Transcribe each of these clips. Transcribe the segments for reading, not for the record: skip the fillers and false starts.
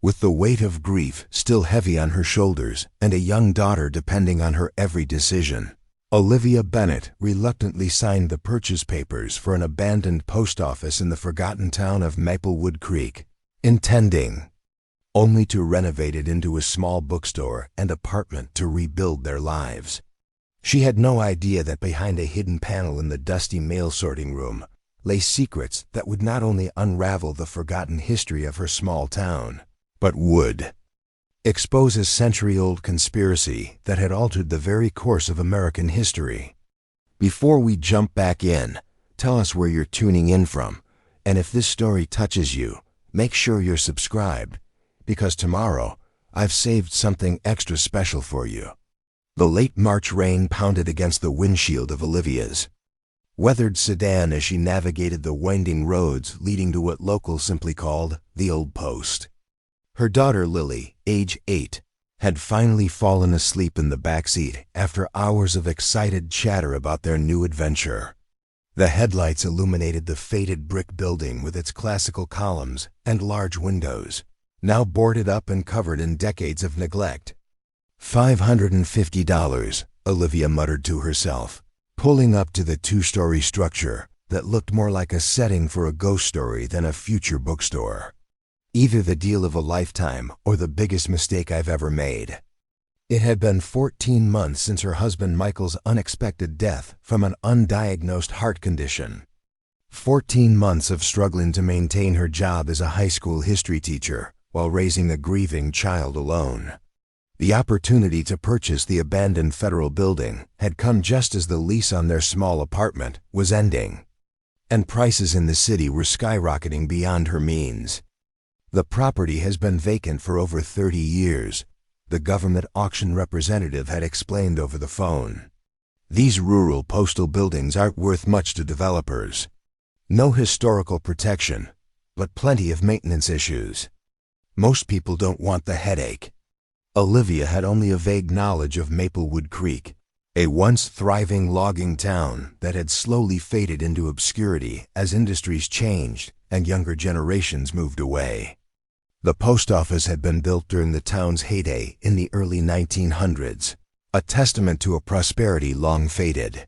With the weight of grief still heavy on her shoulders and a young daughter depending on her every decision, Olivia Bennett reluctantly signed the purchase papers for an abandoned post office in the forgotten town of Maplewood Creek, intending only to renovate it into a small bookstore and apartment to rebuild their lives. She had no idea that behind a hidden panel in the dusty mail sorting room lay secrets that would not only unravel the forgotten history of her small town, but would expose a century-old conspiracy that had altered the very course of American history. Before we jump back in, tell us where you're tuning in from, and if this story touches you, make sure you're subscribed, because tomorrow I've saved something extra special for you. The late March rain pounded against the windshield of Olivia's weathered sedan as she navigated the winding roads leading to what locals simply called the Old Post. Her daughter Lily, age 8, had finally fallen asleep in the back seat after hours of excited chatter about their new adventure. The headlights illuminated the faded brick building with its classical columns and large windows, now boarded up and covered in decades of neglect. $550, Olivia muttered to herself, pulling up to the two-story structure that looked more like a setting for a ghost story than a future bookstore. Either the deal of a lifetime or the biggest mistake I've ever made. It had been 14 months since her husband Michael's unexpected death from an undiagnosed heart condition. 14 months of struggling to maintain her job as a high school history teacher while raising a grieving child alone. The opportunity to purchase the abandoned federal building had come just as the lease on their small apartment was ending, and prices in the city were skyrocketing beyond her means. The property has been vacant for over 30 years, the government auction representative had explained over the phone. These rural postal buildings aren't worth much to developers. No historical protection, but plenty of maintenance issues. Most people don't want the headache. Olivia had only a vague knowledge of Maplewood Creek, a once thriving logging town that had slowly faded into obscurity as industries changed and younger generations moved away. The post office had been built during the town's heyday in the early 1900s, a testament to a prosperity long faded.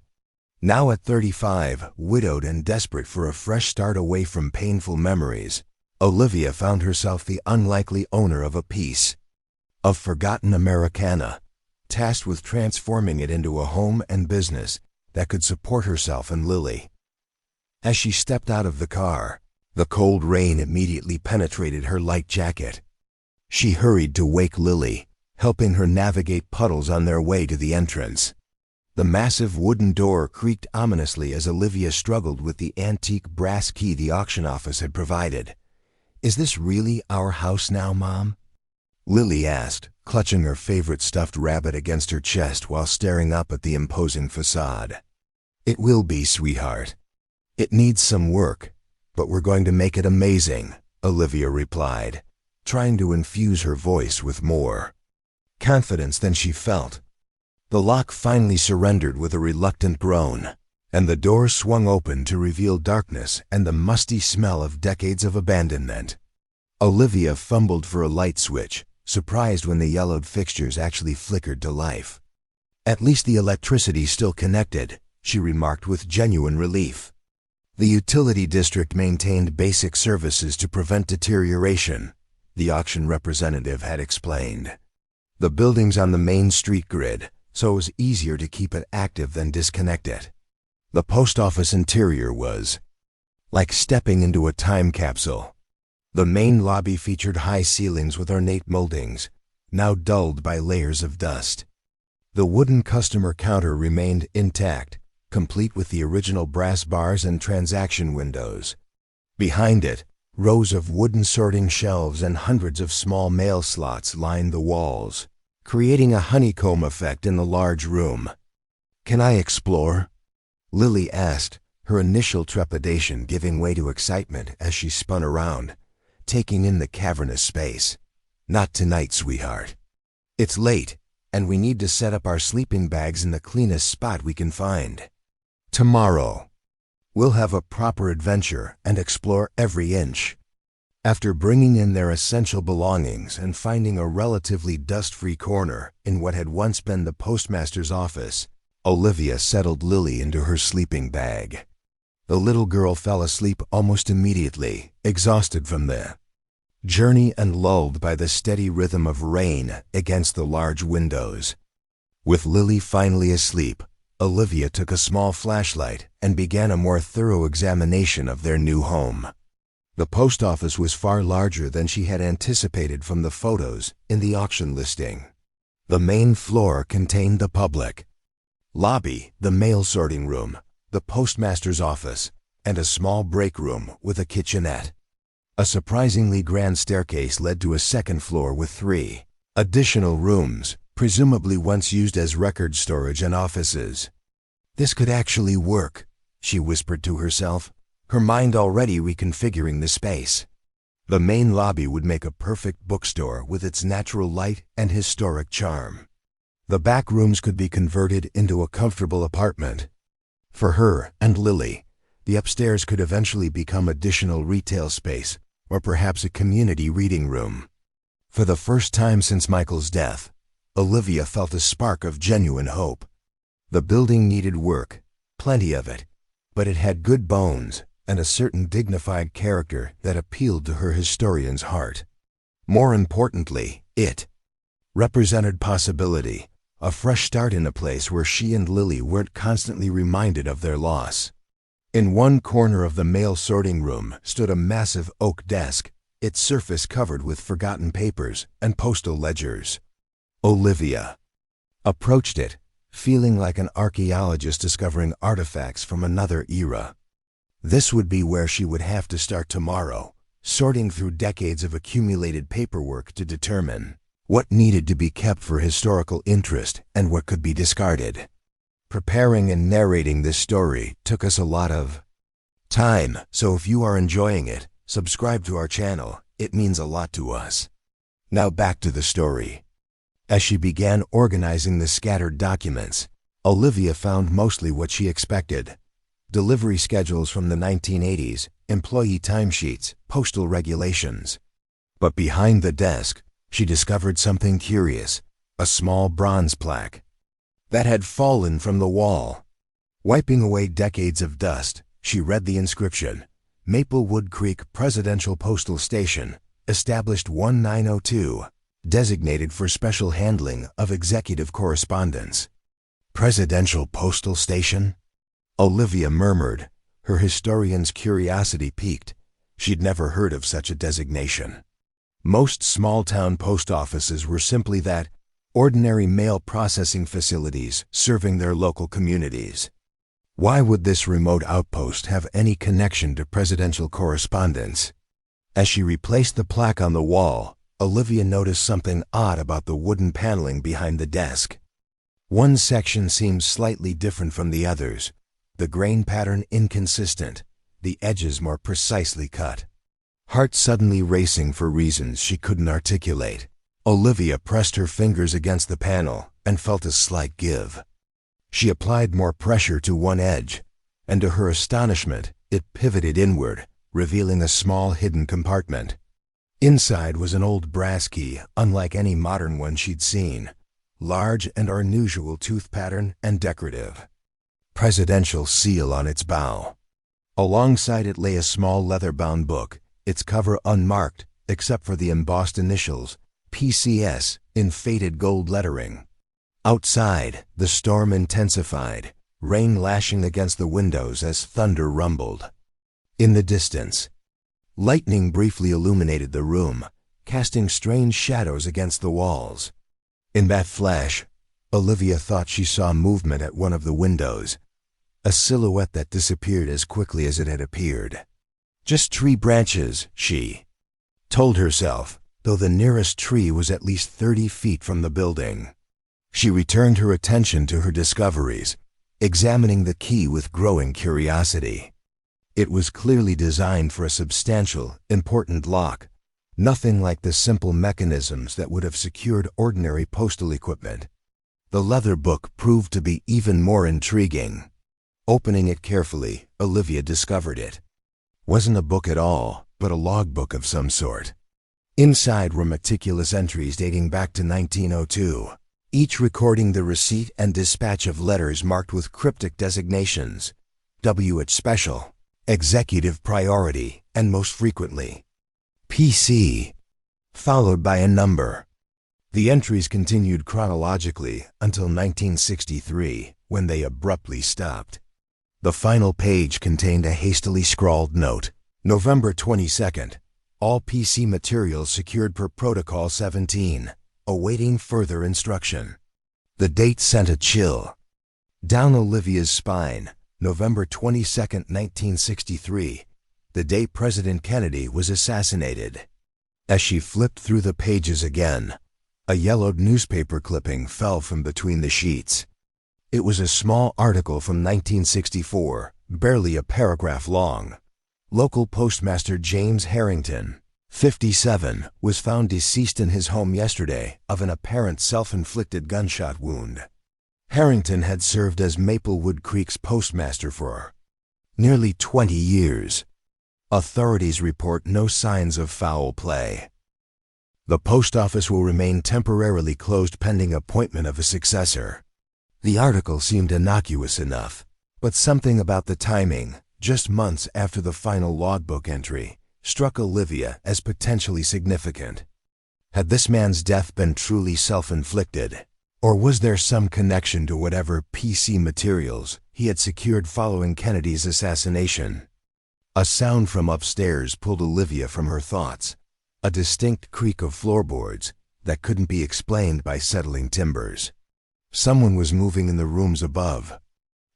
Now at 35, widowed and desperate for a fresh start away from painful memories, Olivia found herself the unlikely owner of a piece of forgotten Americana, tasked with transforming it into a home and business that could support herself and Lily. As she stepped out of the car, the cold rain immediately penetrated her light jacket. She hurried to wake Lily, helping her navigate puddles on their way to the entrance. The massive wooden door creaked ominously as Olivia struggled with the antique brass key the auction office had provided. "Is this really our house now, Mom?" Lily asked, clutching her favorite stuffed rabbit against her chest while staring up at the imposing facade. "It will be, sweetheart. It needs some work, but we're going to make it amazing," Olivia replied, trying to infuse her voice with more confidence than she felt. The lock finally surrendered with a reluctant groan, and the door swung open to reveal darkness and the musty smell of decades of abandonment. Olivia fumbled for a light switch, surprised when the yellowed fixtures actually flickered to life. "At least the electricity's still connected," she remarked with genuine relief. The utility district maintained basic services to prevent deterioration, the auction representative had explained. The building's on the main street grid, so it was easier to keep it active than disconnect it. The post office interior was like stepping into a time capsule. The main lobby featured high ceilings with ornate moldings, now dulled by layers of dust. The wooden customer counter remained intact, complete with the original brass bars and transaction windows. Behind it, rows of wooden sorting shelves and hundreds of small mail slots lined the walls, creating a honeycomb effect in the large room. "Can I explore?" Lily asked, her initial trepidation giving way to excitement as she spun around, taking in the cavernous space. "Not tonight, sweetheart. It's late, and we need to set up our sleeping bags in the cleanest spot we can find. Tomorrow, we'll have a proper adventure and explore every inch." After bringing in their essential belongings and finding a relatively dust-free corner in what had once been the postmaster's office, Olivia settled Lily into her sleeping bag. The little girl fell asleep almost immediately, exhausted from the journey and lulled by the steady rhythm of rain against the large windows. With Lily finally asleep, Olivia took a small flashlight and began a more thorough examination of their new home. The post office was far larger than she had anticipated from the photos in the auction listing. The main floor contained the public lobby, the mail sorting room, the postmaster's office, and a small break room with a kitchenette. A surprisingly grand staircase led to a second floor with 3 additional rooms, presumably once used as record storage and offices. This could actually work, she whispered to herself, her mind already reconfiguring the space. The main lobby would make a perfect bookstore with its natural light and historic charm. The back rooms could be converted into a comfortable apartment. For her and Lily, the upstairs could eventually become additional retail space or perhaps a community reading room. For the first time since Michael's death, Olivia felt a spark of genuine hope. The building needed work, plenty of it, but it had good bones and a certain dignified character that appealed to her historian's heart. More importantly, it represented possibility, a fresh start in a place where she and Lily weren't constantly reminded of their loss. In one corner of the mail sorting room stood a massive oak desk, its surface covered with forgotten papers and postal ledgers. Olivia approached it, feeling like an archaeologist discovering artifacts from another era. This would be where she would have to start tomorrow, sorting through decades of accumulated paperwork to determine what needed to be kept for historical interest and what could be discarded. Preparing and narrating this story took us a lot of time, so if you are enjoying it, subscribe to our channel. It means a lot to us. Now back to the story. As she began organizing the scattered documents, Olivia found mostly what she expected: delivery schedules from the 1980s, employee timesheets, postal regulations. But behind the desk, she discovered something curious: a small bronze plaque that had fallen from the wall. Wiping away decades of dust, she read the inscription: Maplewood Creek Presidential Postal Station, established 1902, designated for special handling of executive correspondence. Presidential Postal Station? Olivia murmured, her historian's curiosity piqued. She'd never heard of such a designation. Most small-town post offices were simply that, ordinary mail processing facilities serving their local communities. Why would this remote outpost have any connection to presidential correspondence? As she replaced the plaque on the wall, Olivia noticed something odd about the wooden paneling behind the desk. One section seemed slightly different from the others, the grain pattern inconsistent, the edges more precisely cut. Heart suddenly racing for reasons she couldn't articulate, Olivia pressed her fingers against the panel and felt a slight give. She applied more pressure to one edge, and to her astonishment, it pivoted inward, revealing a small hidden compartment. Inside was an old brass key, unlike any modern one she'd seen, large and unusual tooth pattern and decorative. Presidential seal on its bow. Alongside it lay a small leather-bound book, its cover unmarked except for the embossed initials, PCS, in faded gold lettering. Outside, the storm intensified, rain lashing against the windows as thunder rumbled. In the distance, lightning briefly illuminated the room, casting strange shadows against the walls. In that flash, Olivia thought she saw movement at one of the windows, a silhouette that disappeared as quickly as it had appeared. Just tree branches, she told herself, though the nearest tree was at least 30 feet from the building. She returned her attention to her discoveries, examining the key with growing curiosity. It was clearly designed for a substantial, important lock, nothing like the simple mechanisms that would have secured ordinary postal equipment. The leather book proved to be even more intriguing. Opening it carefully, Olivia discovered it wasn't a book at all, but a logbook of some sort. Inside were meticulous entries dating back to 1902, each recording the receipt and dispatch of letters marked with cryptic designations: WH Special, Executive Priority, and most frequently, PC, followed by a number. The entries continued chronologically until 1963, when they abruptly stopped. The final page contained a hastily scrawled note: November 22nd, all PC materials secured per Protocol 17, awaiting further instruction. The date sent a chill down Olivia's spine. November 22nd, 1963, the day President Kennedy was assassinated. As she flipped through the pages again, a yellowed newspaper clipping fell from between the sheets. It was a small article from 1964, barely a paragraph long. Local postmaster James Harrington, 57, was found deceased in his home yesterday of an apparent self-inflicted gunshot wound. Harrington had served as Maplewood Creek's postmaster for nearly 20 years. Authorities report no signs of foul play. The post office will remain temporarily closed pending appointment of a successor. The article seemed innocuous enough, but something about the timing, just months after the final logbook entry, struck Olivia as potentially significant. Had this man's death been truly self-inflicted, or was there some connection to whatever PC materials he had secured following Kennedy's assassination? A sound from upstairs pulled Olivia from her thoughts, a distinct creak of floorboards that couldn't be explained by settling timbers. Someone was moving in the rooms above.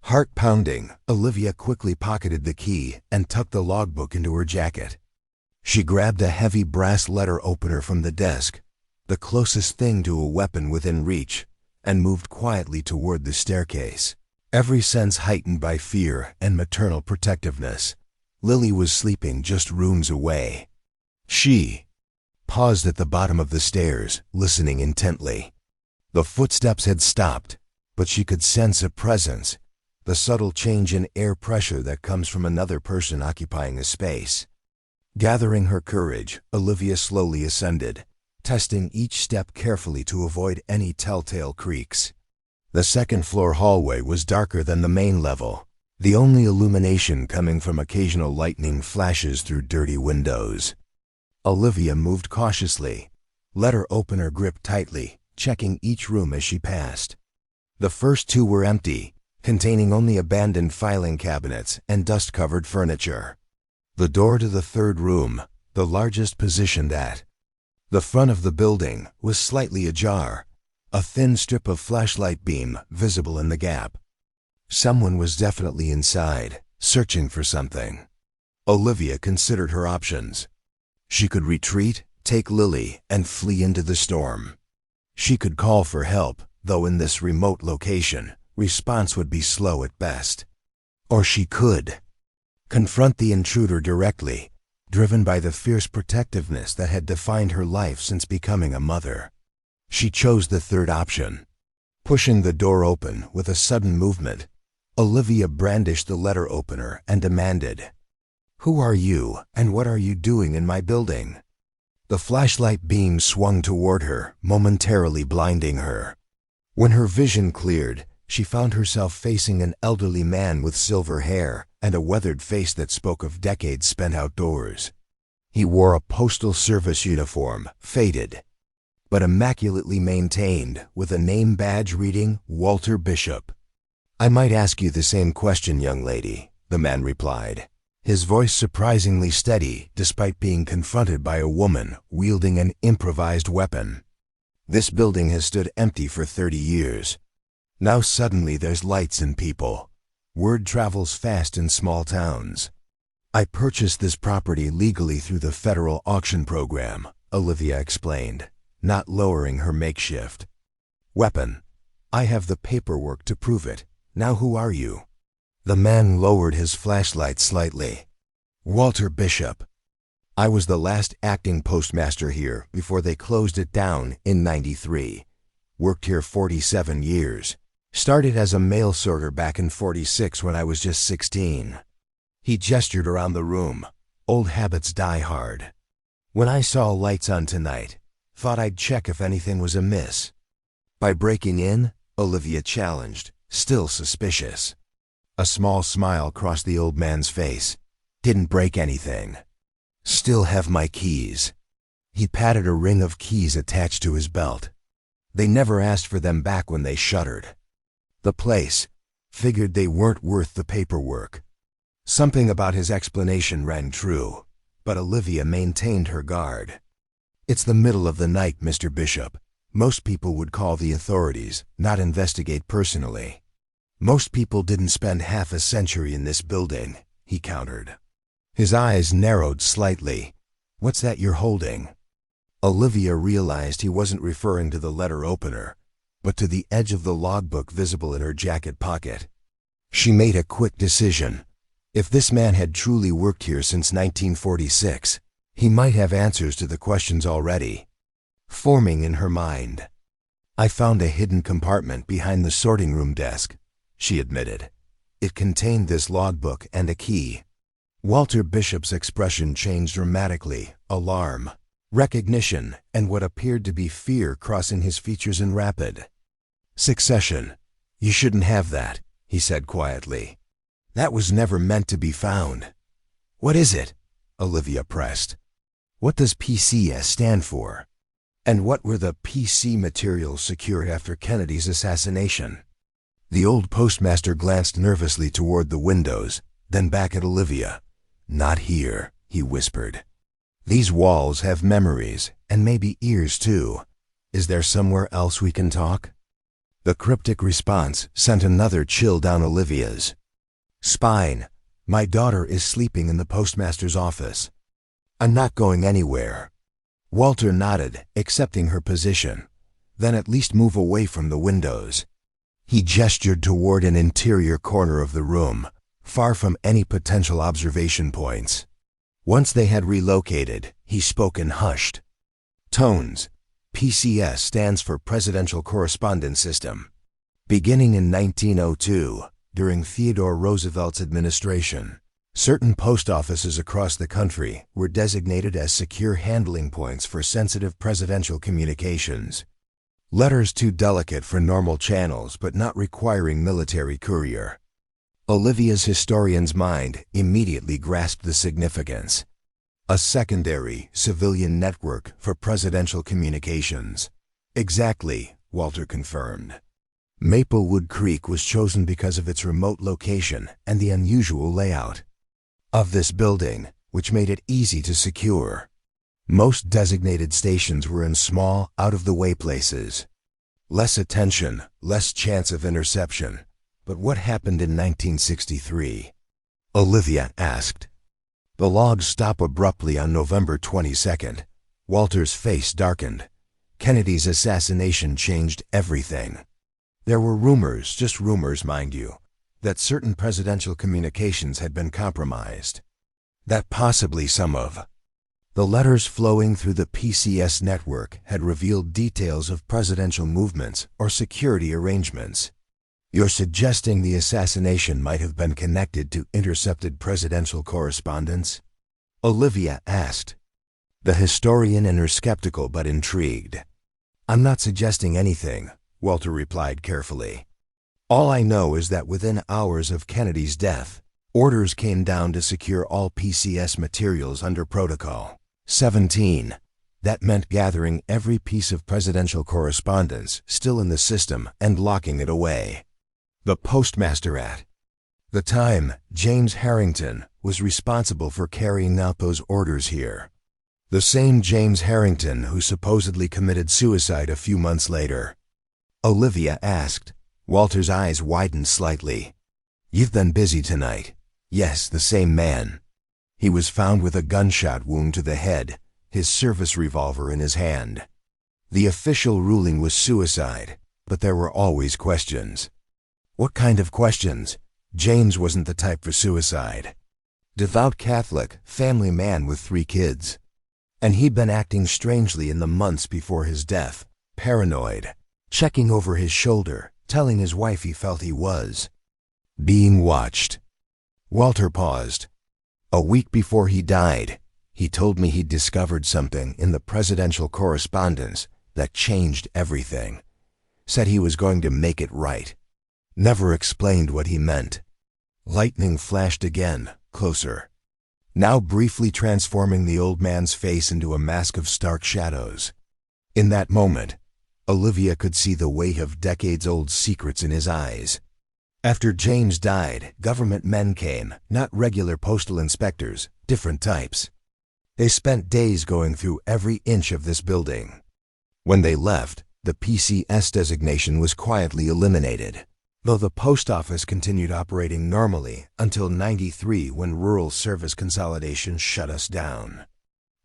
Heart pounding, Olivia quickly pocketed the key and tucked the logbook into her jacket. She grabbed a heavy brass letter opener from the desk, the closest thing to a weapon within reach, and moved quietly toward the staircase, every sense heightened by fear and maternal protectiveness. Lily was sleeping just rooms away. She paused at the bottom of the stairs, listening intently. The footsteps had stopped, but she could sense a presence, the subtle change in air pressure that comes from another person occupying a space. Gathering her courage, Olivia slowly ascended, testing each step carefully to avoid any telltale creaks. The second-floor hallway was darker than the main level, the only illumination coming from occasional lightning flashes through dirty windows. Olivia moved cautiously, letter opener gripped tightly, checking each room as she passed. The first two were empty, containing only abandoned filing cabinets and dust-covered furniture. The door to the third room, the largest positioned at the front of the building, was slightly ajar, a thin strip of flashlight beam visible in the gap. Someone was definitely inside, searching for something. Olivia considered her options. She could retreat, take Lily, and flee into the storm. She could call for help, though in this remote location, response would be slow at best. Or she could confront the intruder directly, driven by the fierce protectiveness that had defined her life since becoming a mother. She chose the third option. Pushing the door open with a sudden movement, Olivia brandished the letter opener and demanded, "Who are you, and what are you doing in my building?" The flashlight beam swung toward her, momentarily blinding her. When her vision cleared, she found herself facing an elderly man with silver hair and a weathered face that spoke of decades spent outdoors. He wore a postal service uniform, faded, but immaculately maintained, with a name badge reading Walter Bishop. "I might ask you the same question, young lady," the man replied, his voice surprisingly steady despite being confronted by a woman wielding an improvised weapon. "This building has stood empty for 30 years. Now suddenly there's lights and people. Word travels fast in small towns. I purchased this property legally through the federal auction program," Olivia explained, not lowering her makeshift weapon. "I have the paperwork to prove it. Now who are you?" The man lowered his flashlight slightly. "Walter Bishop. I was the last acting postmaster here before they closed it down in '93. Worked here 47 years. Started as a mail sorter back in '46 when I was just 16. He gestured around the room. Old habits die hard. When I saw lights on tonight, thought I'd check if anything was amiss. By breaking in, Olivia challenged, still suspicious. A small smile crossed the old man's face. Didn't break anything. Still have my keys. He patted a ring of keys attached to his belt. They never asked for them back when they shuttered. The place figured they weren't worth the paperwork. Something about his explanation rang true, but Olivia maintained her guard. It's the middle of the night, Mr. Bishop. Most people would call the authorities, not investigate personally. Most people didn't spend half a century in this building, he countered. His eyes narrowed slightly. What's that you're holding? Olivia realized he wasn't referring to the letter opener, but to the edge of the logbook visible in her jacket pocket. She made a quick decision. If this man had truly worked here since 1946, he might have answers to the questions already forming in her mind. I found a hidden compartment behind the sorting room desk, she admitted. It contained this logbook and a key. Walter Bishop's expression changed dramatically, alarm, recognition, and what appeared to be fear crossing his features in rapid succession. You shouldn't have that, he said quietly. That was never meant to be found. What is it? Olivia pressed. What does PCS stand for? And what were the PC materials secured after Kennedy's assassination? The old postmaster glanced nervously toward the windows, then back at Olivia. Not here, he whispered. These walls have memories, and maybe ears too. Is there somewhere else we can talk? The cryptic response sent another chill down Olivia's spine. My daughter is sleeping in the postmaster's office. I'm not going anywhere. Walter nodded, accepting her position. Then at least move away from the windows. He gestured toward an interior corner of the room, far from any potential observation points. Once they had relocated, he spoke in hushed tones. PCS stands for Presidential Correspondence System. Beginning in 1902, during Theodore Roosevelt's administration, certain post offices across the country were designated as secure handling points for sensitive presidential communications. Letters too delicate for normal channels but not requiring military courier. Olivia's historian's mind immediately grasped the significance. A secondary, civilian network for presidential communications. Exactly, Walter confirmed. Maplewood Creek was chosen because of its remote location and the unusual layout of this building, which made it easy to secure. Most designated stations were in small, out-of-the-way places. Less attention, less chance of interception. But what happened in 1963? Olivia asked. The logs stop abruptly on November 22nd. Walter's face darkened. Kennedy's assassination changed everything. There were rumors, just rumors mind you, that certain presidential communications had been compromised. That possibly some of the letters flowing through the PCS network had revealed details of presidential movements or security arrangements. You're suggesting the assassination might have been connected to intercepted presidential correspondence? Olivia asked. The historian and her skeptical but intrigued. I'm not suggesting anything, Walter replied carefully. All I know is that within hours of Kennedy's death, orders came down to secure all PCS materials under Protocol 17. That meant gathering every piece of presidential correspondence still in the system and locking it away. The postmaster at the time, James Harrington, was responsible for carrying out those orders here. The same James Harrington who supposedly committed suicide a few months later. Olivia asked. Walter's eyes widened slightly. You've been busy tonight. Yes, the same man. He was found with a gunshot wound to the head, his service revolver in his hand. The official ruling was suicide, but there were always questions. What kind of questions? James wasn't the type for suicide. Devout Catholic, family man with 3 kids. And he'd been acting strangely in the months before his death, paranoid, checking over his shoulder, telling his wife he felt he was being watched. Walter paused. A week before he died, he told me he'd discovered something in the presidential correspondence that changed everything. Said he was going to make it right. Never explained what he meant. Lightning flashed again, closer. Now briefly transforming the old man's face into a mask of stark shadows. In that moment, Olivia could see the weight of decades-old secrets in his eyes. After James died, government men came, not regular postal inspectors, different types. They spent days going through every inch of this building. When they left, the PCS designation was quietly eliminated, though the post office continued operating normally until '93 when rural service consolidation shut us down.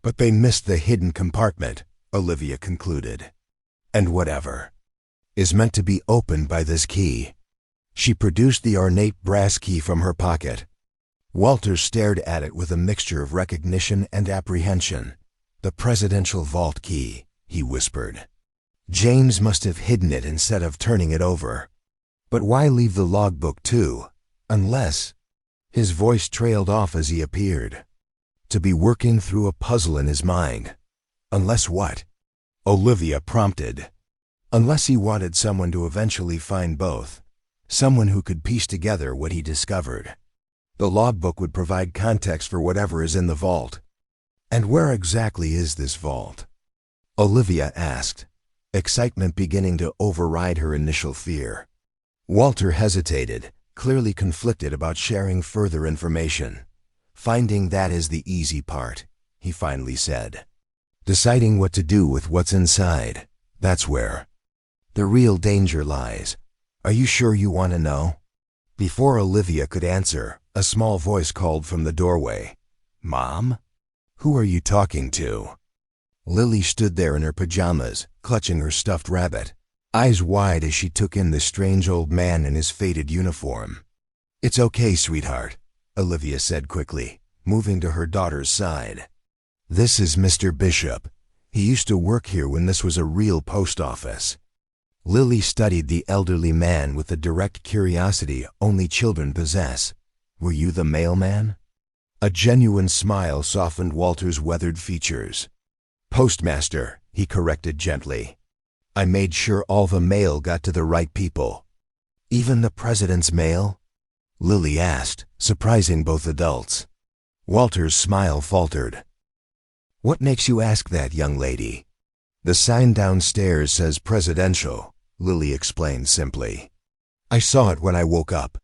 But they missed the hidden compartment, Olivia concluded. And whatever is meant to be opened by this key. She produced the ornate brass key from her pocket. Walter stared at it with a mixture of recognition and apprehension. "The presidential vault key," he whispered. "James must have hidden it instead of turning it over. But why leave the logbook too? Unless—" His voice trailed off as he appeared. To be working through a puzzle in his mind. Unless what? Olivia prompted. Unless he wanted someone to eventually find both. Someone who could piece together what he discovered. The logbook would provide context for whatever is in the vault. And where exactly is this vault? Olivia asked, excitement beginning to override her initial fear. Walter hesitated, clearly conflicted about sharing further information. "Finding that is the easy part," he finally said. "Deciding what to do with what's inside, that's where the real danger lies. Are you sure you want to know?" Before Olivia could answer, a small voice called from the doorway. "Mom? Who are you talking to?" Lily stood there in her pajamas, clutching her stuffed rabbit, eyes wide as she took in the strange old man in his faded uniform. "It's okay, sweetheart," Olivia said quickly, moving to her daughter's side. "This is Mr. Bishop. He used to work here when this was a real post office." Lily studied the elderly man with the direct curiosity only children possess. "Were you the mailman?" A genuine smile softened Walter's weathered features. "Postmaster," he corrected gently. "I made sure all the mail got to the right people." "Even the president's mail?" Lily asked, surprising both adults. Walter's smile faltered. "What makes you ask that, young lady?" "The sign downstairs says presidential," Lily explained simply. "I saw it when I woke up."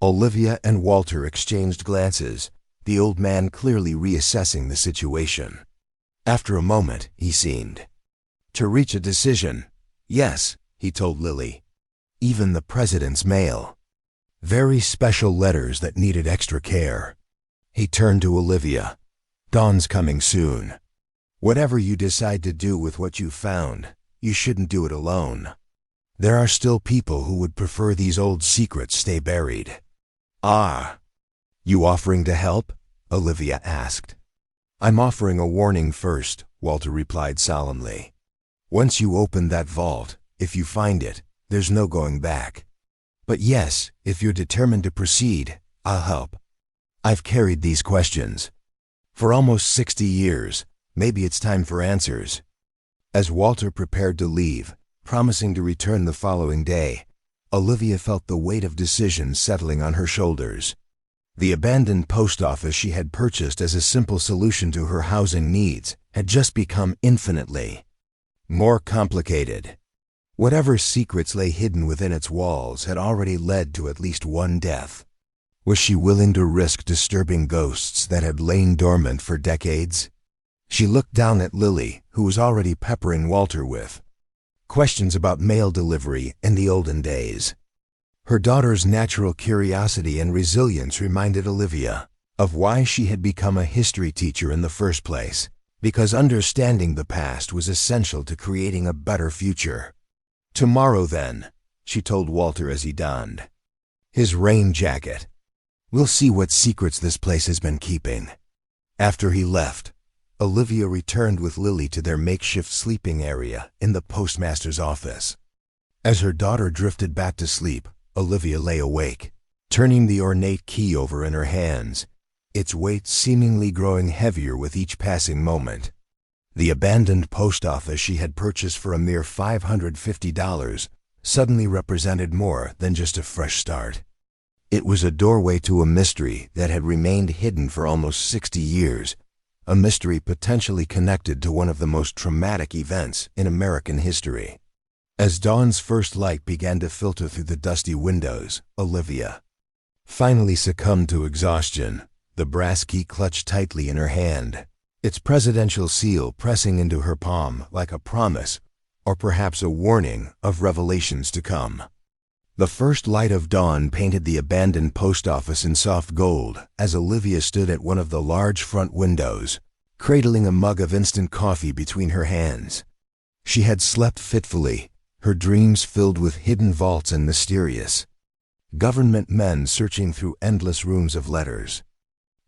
Olivia and Walter exchanged glances, the old man clearly reassessing the situation. After a moment, he seemed to reach a decision. "Yes," he told Lily. "Even the president's mail. Very special letters that needed extra care." He turned to Olivia. "Dawn's coming soon. Whatever you decide to do with what you found, you shouldn't do it alone. There are still people who would prefer these old secrets stay buried." "Ah. You offering to help?" Olivia asked. "I'm offering a warning first," Walter replied solemnly. "Once you open that vault, if you find it, there's no going back. But yes, if you're determined to proceed, I'll help. I've carried these questions for almost 60 years. Maybe it's time for answers." As Walter prepared to leave, promising to return the following day, Olivia felt the weight of decision settling on her shoulders. The abandoned post office she had purchased as a simple solution to her housing needs had just become infinitely more complicated. Whatever secrets lay hidden within its walls had already led to at least one death. Was she willing to risk disturbing ghosts that had lain dormant for decades? She looked down at Lily, who was already peppering Walter with questions about mail delivery in the olden days. Her daughter's natural curiosity and resilience reminded Olivia of why she had become a history teacher in the first place, because understanding the past was essential to creating a better future. "Tomorrow, then," she told Walter as he donned his rain jacket. "We'll see what secrets this place has been keeping." After he left, Olivia returned with Lily to their makeshift sleeping area in the postmaster's office. As her daughter drifted back to sleep, Olivia lay awake, turning the ornate key over in her hands, its weight seemingly growing heavier with each passing moment. The abandoned post office she had purchased for a mere $550 suddenly represented more than just a fresh start. It was a doorway to a mystery that had remained hidden for almost 60 years, a mystery potentially connected to one of the most traumatic events in American history. As dawn's first light began to filter through the dusty windows, Olivia finally succumbed to exhaustion, the brass key clutched tightly in her hand, its presidential seal pressing into her palm like a promise, or perhaps a warning of revelations to come. The first light of dawn painted the abandoned post office in soft gold as Olivia stood at one of the large front windows, cradling a mug of instant coffee between her hands. She had slept fitfully, her dreams filled with hidden vaults and mysterious government men searching through endless rooms of letters.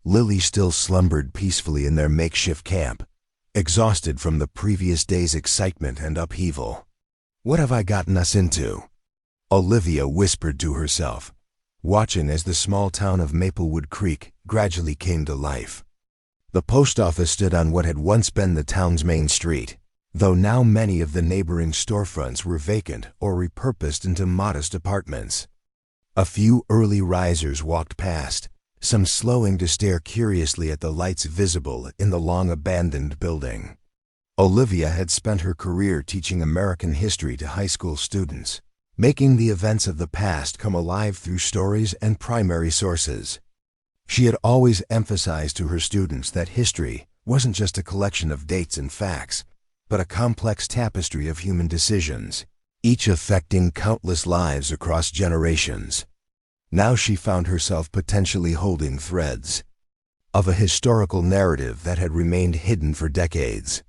Lily still slumbered peacefully in their makeshift camp, exhausted from the previous day's excitement and upheaval. "What have I gotten us into?" Olivia whispered to herself, watching as the small town of Maplewood Creek gradually came to life. The post office stood on what had once been the town's main street, though now many of the neighboring storefronts were vacant or repurposed into modest apartments. A few early risers walked past, some slowing to stare curiously at the lights visible in the long-abandoned building. Olivia had spent her career teaching American history to high school students, making the events of the past come alive through stories and primary sources. She had always emphasized to her students that history wasn't just a collection of dates and facts, but a complex tapestry of human decisions, each affecting countless lives across generations. Now she found herself potentially holding threads of a historical narrative that had remained hidden for decades.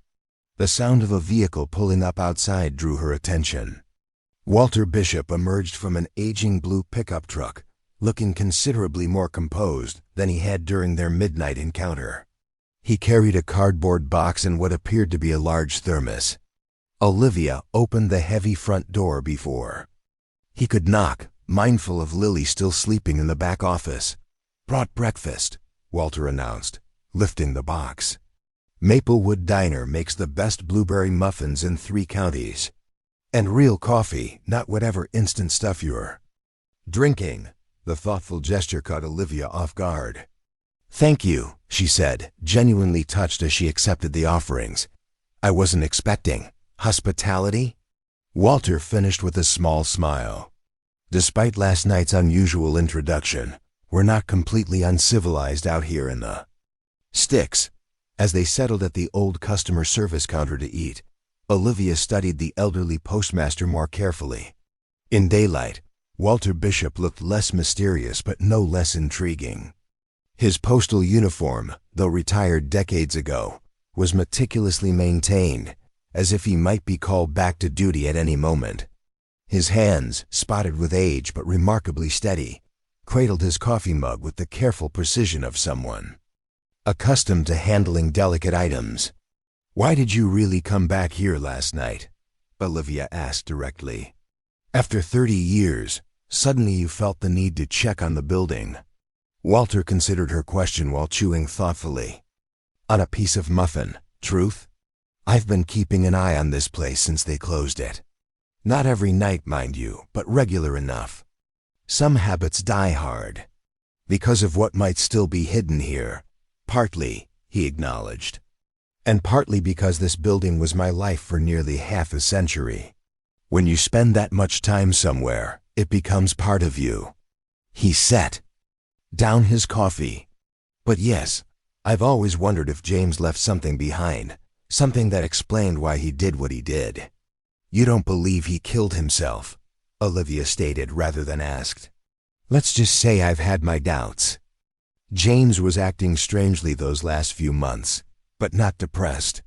The sound of a vehicle pulling up outside drew her attention. Walter Bishop emerged from an aging blue pickup truck, looking considerably more composed than he had during their midnight encounter. He carried a cardboard box and what appeared to be a large thermos. Olivia opened the heavy front door before he could knock, mindful of Lily still sleeping in the back office. "Brought breakfast," Walter announced, lifting the box. "Maplewood Diner makes the best blueberry muffins in 3 counties. And real coffee, not whatever instant stuff you're drinking." The thoughtful gesture caught Olivia off guard. "Thank you," she said, genuinely touched as she accepted the offerings. "I wasn't expecting hospitality." Walter finished with a small smile. "Despite last night's unusual introduction, we're not completely uncivilized out here in the sticks." As they settled at the old customer service counter to eat, Olivia studied the elderly postmaster more carefully. In daylight, Walter Bishop looked less mysterious but no less intriguing. His postal uniform, though retired decades ago, was meticulously maintained, as if he might be called back to duty at any moment. His hands, spotted with age but remarkably steady, cradled his coffee mug with the careful precision of someone accustomed to handling delicate items. "Why did you really come back here last night?" Olivia asked directly. "After 30 years, suddenly you felt the need to check on the building." Walter considered her question while chewing thoughtfully on a piece of muffin. "Truth? I've been keeping an eye on this place since they closed it. Not every night, mind you, but regular enough. Some habits die hard because of what might still be hidden here. Partly," he acknowledged, "and partly because this building was my life for nearly half a century. When you spend that much time somewhere, it becomes part of you." He set down his coffee. "But yes, I've always wondered if James left something behind, something that explained why he did what he did." "You don't believe he killed himself?" Olivia stated rather than asked. "Let's just say I've had my doubts. James was acting strangely those last few months, but not depressed.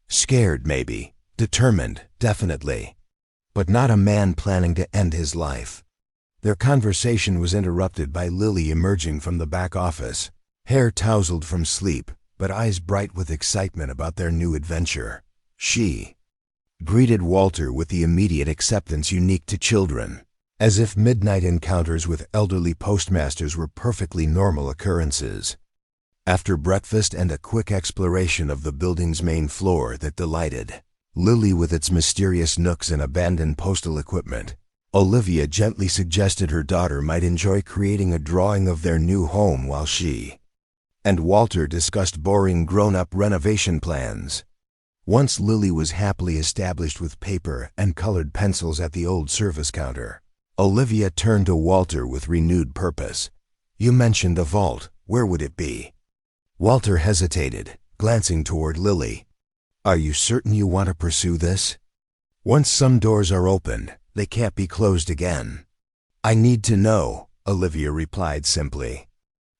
Scared, maybe. Determined, definitely. But not a man planning to end his life." Their conversation was interrupted by Lily emerging from the back office, hair tousled from sleep, but eyes bright with excitement about their new adventure. She greeted Walter with the immediate acceptance unique to children, as if midnight encounters with elderly postmasters were perfectly normal occurrences. After breakfast and a quick exploration of the building's main floor that delighted Lily with its mysterious nooks and abandoned postal equipment, Olivia gently suggested her daughter might enjoy creating a drawing of their new home while she and Walter discussed boring grown-up renovation plans. Once Lily was happily established with paper and colored pencils at the old service counter, Olivia turned to Walter with renewed purpose. "You mentioned a vault. Where would it be?" Walter hesitated, glancing toward Lily. "Are you certain you want to pursue this? Once some doors are opened, they can't be closed again." "I need to know," Olivia replied simply.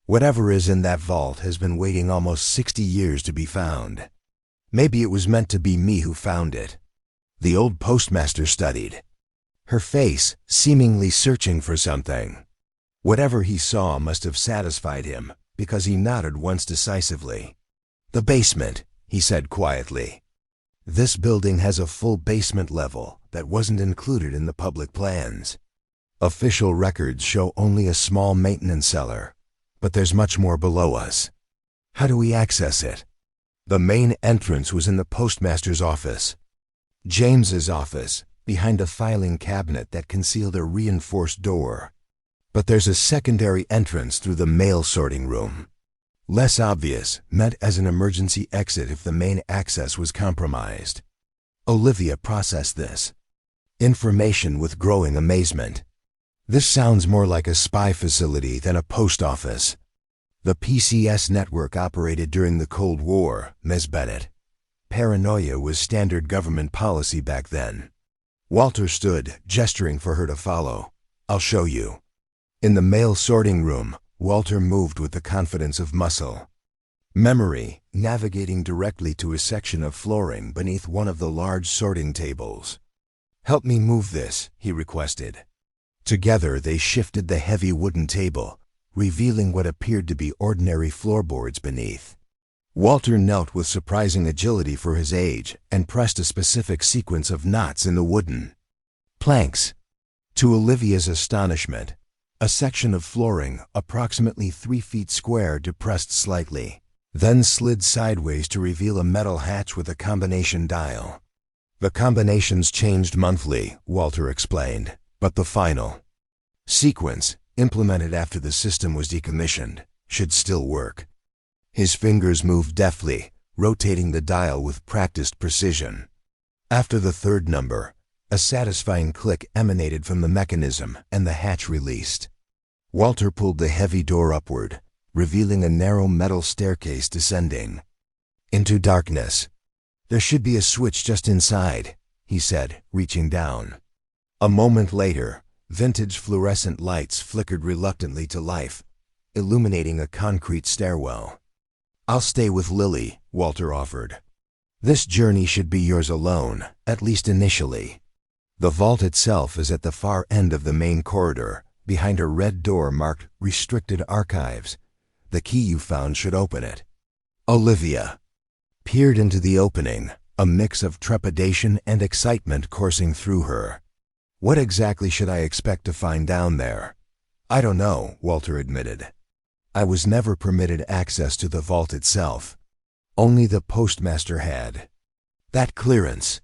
"Whatever is in that vault has been waiting almost 60 years to be found. Maybe it was meant to be me who found it." The old postmaster studied her face, seemingly searching for something. Whatever he saw must have satisfied him, because he nodded once decisively. "The basement," he said quietly. "This building has a full basement level that wasn't included in the public plans. Official records show only a small maintenance cellar, but there's much more below us. How do we access it?" The main entrance was in the postmaster's office, James's office, behind a filing cabinet that concealed a reinforced door. But there's a secondary entrance through the mail sorting room. Less obvious, meant as an emergency exit if the main access was compromised. Olivia processed this information with growing amazement. This sounds more like a spy facility than a post office. The PCS network operated during the Cold War, Ms. Bennett. Paranoia was standard government policy back then. Walter stood, gesturing for her to follow. "I'll show you." In the mail sorting room, Walter moved with the confidence of muscle memory, navigating directly to a section of flooring beneath one of the large sorting tables. "Help me move this," he requested. Together they shifted the heavy wooden table, revealing what appeared to be ordinary floorboards beneath. Walter knelt with surprising agility for his age and pressed a specific sequence of knots in the wooden planks. To Olivia's astonishment, a section of flooring, approximately 3 feet square, depressed slightly, then slid sideways to reveal a metal hatch with a combination dial. "The combinations changed monthly," Walter explained, "but the final sequence, implemented after the system was decommissioned, should still work." His fingers moved deftly, rotating the dial with practiced precision. After the third number, a satisfying click emanated from the mechanism and the hatch released. Walter pulled the heavy door upward, revealing a narrow metal staircase descending into darkness. "There should be a switch just inside," he said, reaching down. A moment later, vintage fluorescent lights flickered reluctantly to life, illuminating a concrete stairwell. "I'll stay with Lily," Walter offered. "This journey should be yours alone, at least initially." The vault itself is at the far end of the main corridor, behind a red door marked Restricted Archives. The key you found should open it. Olivia peered into the opening, a mix of trepidation and excitement coursing through her. "What exactly should I expect to find down there?" "I don't know," Walter admitted. "I was never permitted access to the vault itself. Only the postmaster had that clearance.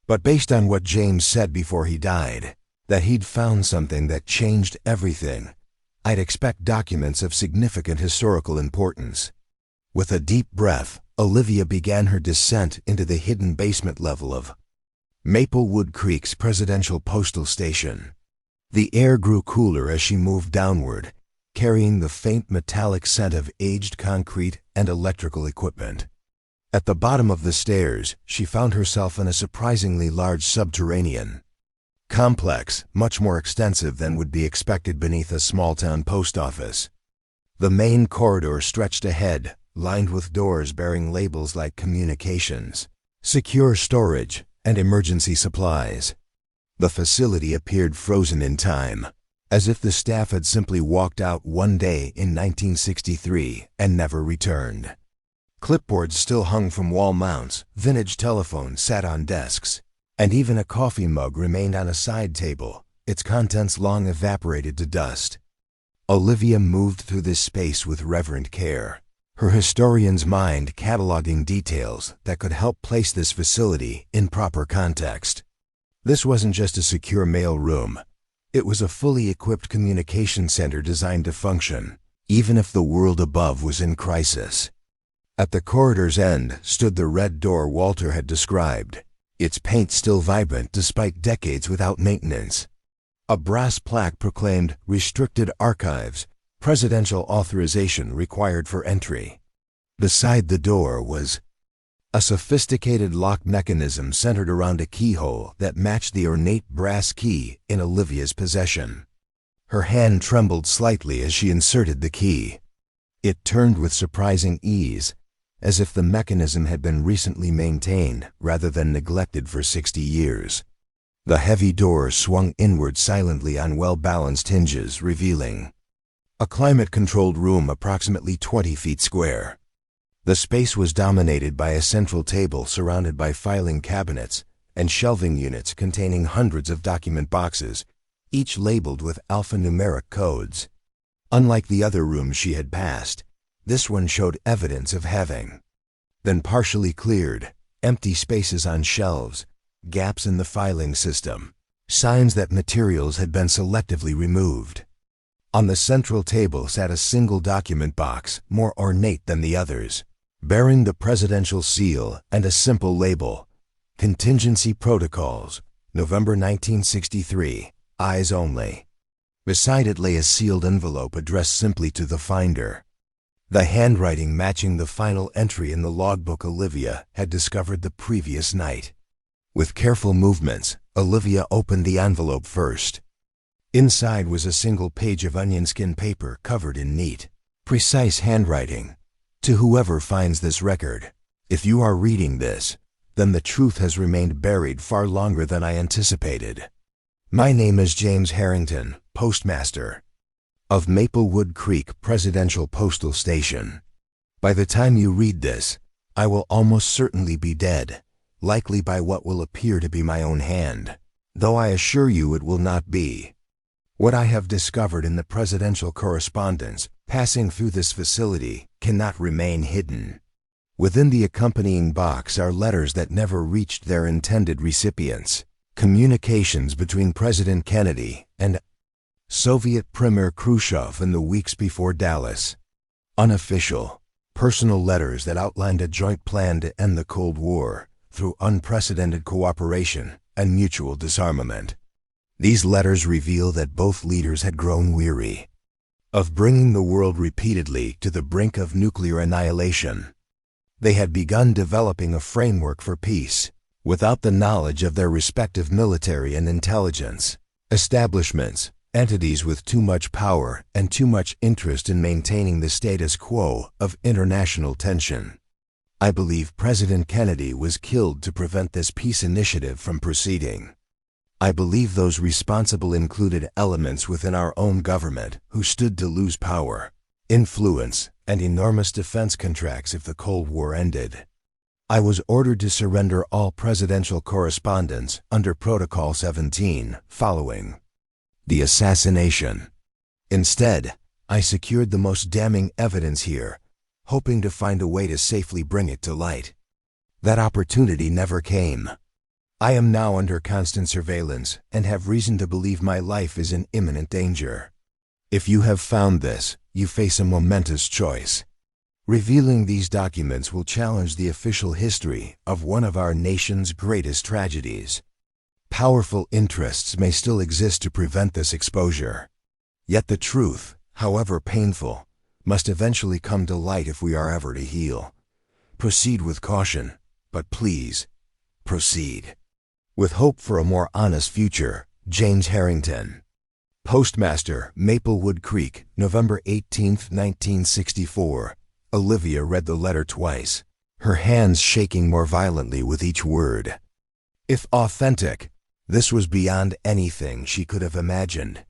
But based on what James said before he died, that he'd found something that changed everything, I'd expect documents of significant historical importance." With a deep breath, Olivia began her descent into the hidden basement level of Maplewood Creek's presidential postal station. The air grew cooler as she moved downward, carrying the faint metallic scent of aged concrete and electrical equipment. At the bottom of the stairs, she found herself in a surprisingly large subterranean complex, much more extensive than would be expected beneath a small-town post office. The main corridor stretched ahead, lined with doors bearing labels like communications, secure storage, and emergency supplies. The facility appeared frozen in time, as if the staff had simply walked out one day in 1963 and never returned. Clipboards still hung from wall mounts, vintage telephones sat on desks, and even a coffee mug remained on a side table, its contents long evaporated to dust. Olivia moved through this space with reverent care, her historian's mind cataloging details that could help place this facility in proper context. This wasn't just a secure mail room. It was a fully equipped communication center designed to function, even if the world above was in crisis. At the corridor's end stood the red door Walter had described, its paint still vibrant despite decades without maintenance. A brass plaque proclaimed "Restricted Archives, Presidential Authorization Required for Entry." Beside the door was a sophisticated lock mechanism centered around a keyhole that matched the ornate brass key in Olivia's possession. Her hand trembled slightly as she inserted the key. It turned with surprising ease, as if the mechanism had been recently maintained rather than neglected for 60 years. The heavy door swung inward silently on well-balanced hinges, revealing a climate-controlled room approximately 20 feet square. The space was dominated by a central table surrounded by filing cabinets and shelving units containing hundreds of document boxes, each labeled with alphanumeric codes. Unlike the other rooms she had passed, this one showed evidence of having been partially cleared, empty spaces on shelves, gaps in the filing system, signs that materials had been selectively removed. On the central table sat a single document box, more ornate than the others, bearing the presidential seal and a simple label, "Contingency Protocols, November 1963, Eyes Only." Beside it lay a sealed envelope addressed simply to the finder, the handwriting matching the final entry in the logbook Olivia had discovered the previous night. With careful movements, Olivia opened the envelope first. Inside was a single page of onion skin paper covered in neat, precise handwriting. "To whoever finds this record, if you are reading this, then the truth has remained buried far longer than I anticipated. My name is James Harrington, postmaster of Maplewood Creek Presidential Postal Station. By the time you read this, I will almost certainly be dead, likely by what will appear to be my own hand, though I assure you it will not be. What I have discovered in the presidential correspondence passing through this facility cannot remain hidden. Within the accompanying box are letters that never reached their intended recipients, communications between President Kennedy and Soviet Premier Khrushchev in the weeks before Dallas, unofficial, personal letters that outlined a joint plan to end the Cold War through unprecedented cooperation and mutual disarmament. These letters reveal that both leaders had grown weary of bringing the world repeatedly to the brink of nuclear annihilation. They had begun developing a framework for peace without the knowledge of their respective military and intelligence establishments, entities with too much power and too much interest in maintaining the status quo of international tension. I believe President Kennedy was killed to prevent this peace initiative from proceeding. I believe those responsible included elements within our own government who stood to lose power, influence, and enormous defense contracts if the Cold War ended. I was ordered to surrender all presidential correspondence under Protocol 17 following the assassination. Instead, I secured the most damning evidence here, hoping to find a way to safely bring it to light. That opportunity never came. I am now under constant surveillance and have reason to believe my life is in imminent danger. If you have found this, you face a momentous choice. Revealing these documents will challenge the official history of one of our nation's greatest tragedies. Powerful interests may still exist to prevent this exposure. Yet the truth, however painful, must eventually come to light if we are ever to heal. Proceed with caution, but please, proceed. With hope for a more honest future, James Harrington. Postmaster, Maplewood Creek, November 18, 1964. Olivia read the letter twice, her hands shaking more violently with each word. If authentic, this was beyond anything she could have imagined.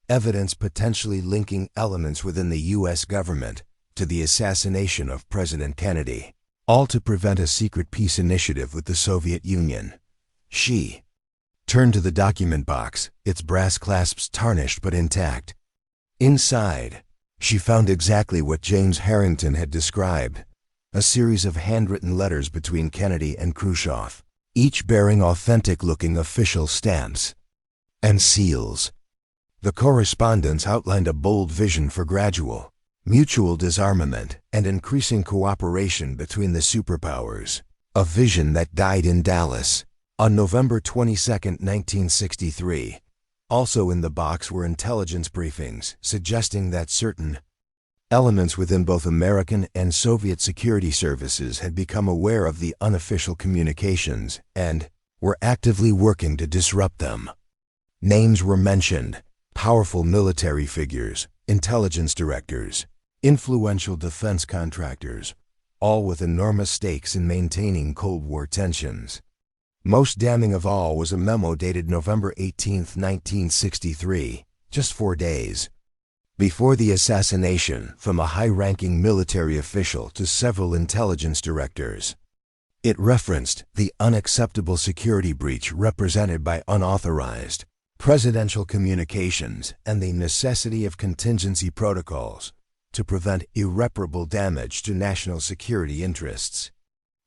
Evidence potentially linking elements within the U.S. government to the assassination of President Kennedy, all to prevent a secret peace initiative with the Soviet Union. She turned to the document box, its brass clasps tarnished but intact. Inside, She found exactly what James Harrington had described, a series of handwritten letters between Kennedy and Khrushchev, each bearing authentic-looking official stamps and seals. The correspondence outlined a bold vision for gradual, mutual disarmament and increasing cooperation between the superpowers, a vision that died in Dallas on November 22, 1963. Also in the box were intelligence briefings suggesting that certain elements within both American and Soviet security services had become aware of the unofficial communications and were actively working to disrupt them. Names were mentioned: powerful military figures, intelligence directors, influential defense contractors, all with enormous stakes in maintaining Cold War tensions. Most damning of all was a memo dated November 18, 1963, just 4 days before the assassination, from a high-ranking military official to several intelligence directors. It referenced the unacceptable security breach represented by unauthorized presidential communications and the necessity of contingency protocols to prevent irreparable damage to national security interests.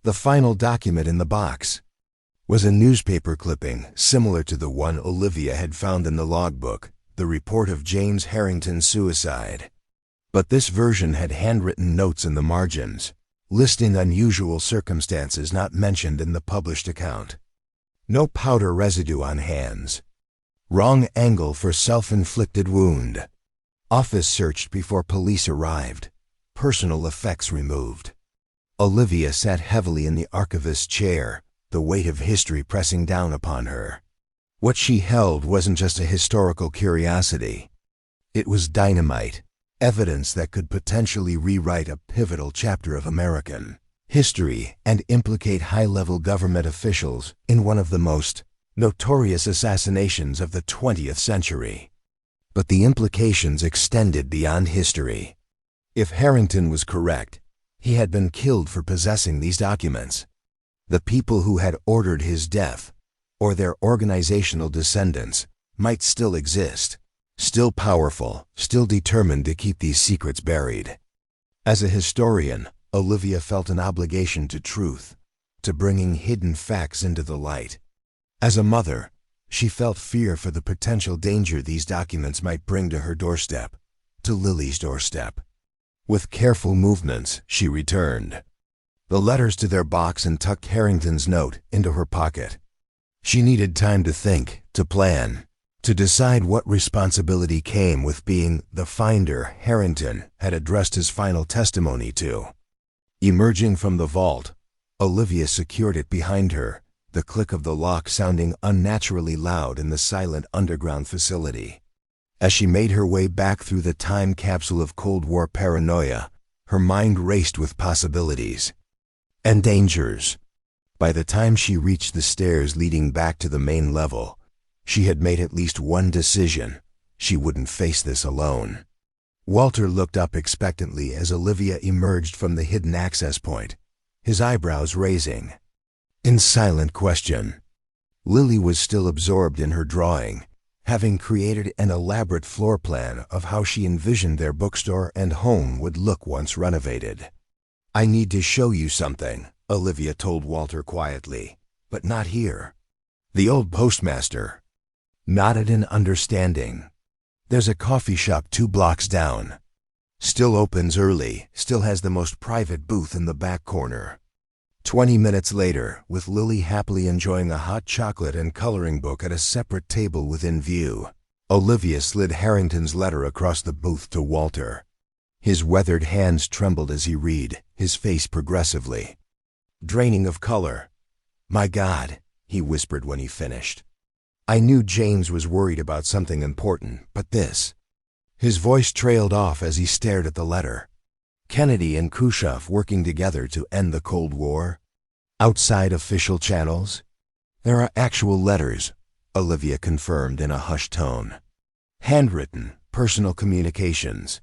The final document in the box was a newspaper clipping similar to the one Olivia had found in the logbook, the report of James Harrington's suicide. But this version had handwritten notes in the margins, listing unusual circumstances not mentioned in the published account. No powder residue on hands. Wrong angle for self-inflicted wound. Office searched before police arrived. Personal effects removed. Olivia sat heavily in the archivist's chair, the weight of history pressing down upon her. What she held wasn't just a historical curiosity. It was dynamite, evidence that could potentially rewrite a pivotal chapter of American history and implicate high-level government officials in one of the most notorious assassinations of the 20th century. But the implications extended beyond history. If Harrington was correct, he had been killed for possessing these documents. The people who had ordered his death, or their organizational descendants, might still exist, still powerful, still determined to keep these secrets buried. As a historian, Olivia felt an obligation to truth, to bringing hidden facts into the light. As a mother, she felt fear for the potential danger these documents might bring to her doorstep, to Lily's doorstep. With careful movements, she returned the letters to their box and tucked Harrington's note into her pocket. She needed time to think, to plan, to decide what responsibility came with being the finder Harrington had addressed his final testimony to. Emerging from the vault, Olivia secured it behind her, the click of the lock sounding unnaturally loud in the silent underground facility. As she made her way back through the time capsule of Cold War paranoia, her mind raced with possibilities and dangers. By the time she reached the stairs leading back to the main level, she had made at least one decision: she wouldn't face this alone. Walter looked up expectantly as Olivia emerged from the hidden access point, his eyebrows raising in silent question. Lily was still absorbed in her drawing, having created an elaborate floor plan of how she envisioned their bookstore and home would look once renovated. "I need to show you something," Olivia told Walter quietly, "but not here." The old postmaster nodded in understanding. "There's a coffee shop 2 blocks down. Still opens early, still has the most private booth in the back corner." 20 minutes later, with Lily happily enjoying a hot chocolate and coloring book at a separate table within view, Olivia slid Harrington's letter across the booth to Walter. His weathered hands trembled as he read, his face progressively draining of color. "My God," he whispered when he finished. "I knew James was worried about something important, but this—" His voice trailed off as he stared at the letter. Kennedy and Khrushchev working together to end the Cold War? Outside official channels? "There are actual letters," Olivia confirmed in a hushed tone. "Handwritten, personal communications.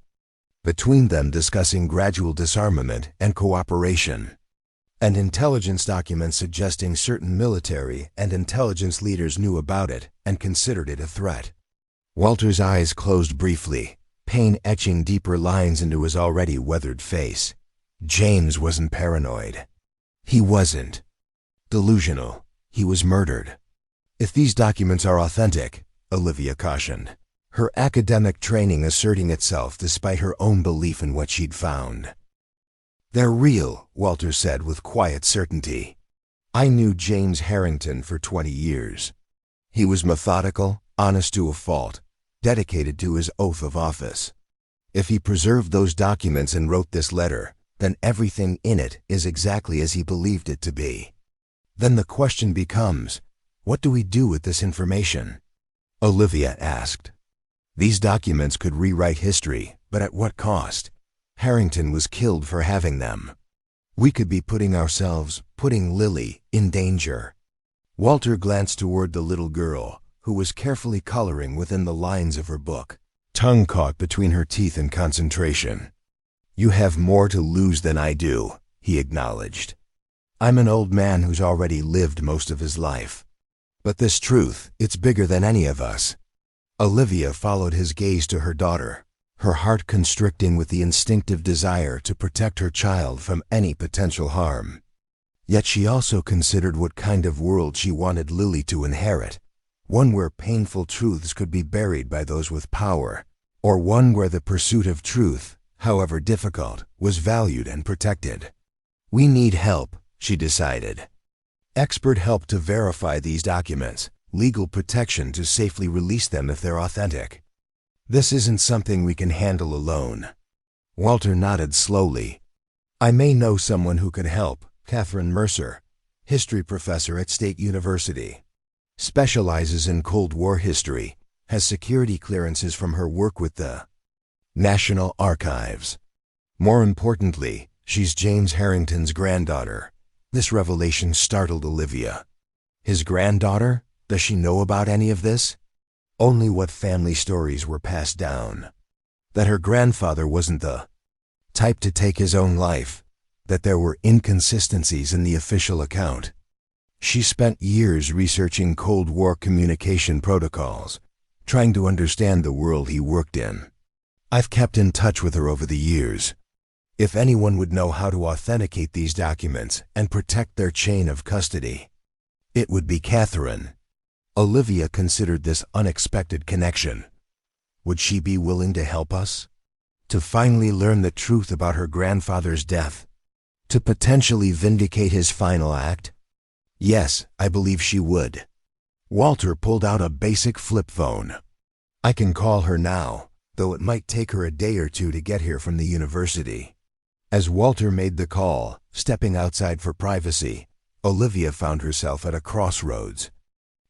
Between them discussing gradual disarmament and cooperation. And intelligence documents suggesting certain military and intelligence leaders knew about it and considered it a threat." Walter's eyes closed briefly, pain etching deeper lines into his already weathered face. James wasn't paranoid. He wasn't delusional. He was murdered. If these documents are authentic, Olivia cautioned, her academic training asserting itself despite her own belief in what she'd found. They're real, Walter said with quiet certainty. I knew James Harrington for 20 years. He was methodical, honest to a fault, dedicated to his oath of office. If he preserved those documents and wrote this letter, then everything in it is exactly as he believed it to be. Then the question becomes, what do we do with this information? Olivia asked. These documents could rewrite history, but at what cost? Harrington was killed for having them. We could be putting Lily, in danger. Walter glanced toward the little girl, who was carefully coloring within the lines of her book, tongue caught between her teeth in concentration. You have more to lose than I do, he acknowledged. I'm an old man who's already lived most of his life. But this truth, it's bigger than any of us. Olivia followed his gaze to her daughter, her heart constricting with the instinctive desire to protect her child from any potential harm. Yet she also considered what kind of world she wanted Lily to inherit, one where painful truths could be buried by those with power, or one where the pursuit of truth, however difficult, was valued and protected. We need help, she decided. Expert help to verify these documents, legal protection to safely release them if they're authentic. This isn't something we can handle alone. Walter nodded slowly. I may know someone who could help, Catherine Mercer, history professor at State University. Specializes in Cold War history, has security clearances from her work with the National Archives. More importantly, she's James Harrington's granddaughter. This revelation startled Olivia. His granddaughter? Does she know about any of this? Only what family stories were passed down. That her grandfather wasn't the type to take his own life. That there were inconsistencies in the official account. She spent years researching Cold War communication protocols, trying to understand the world he worked in. I've kept in touch with her over the years. If anyone would know how to authenticate these documents and protect their chain of custody, it would be Catherine. Olivia considered this unexpected connection. Would she be willing to help us? To finally learn the truth about her grandfather's death? To potentially vindicate his final act? Yes, I believe she would. Walter pulled out a basic flip phone. I can call her now, though it might take her a day or two to get here from the university. As Walter made the call, stepping outside for privacy, Olivia found herself at a crossroads.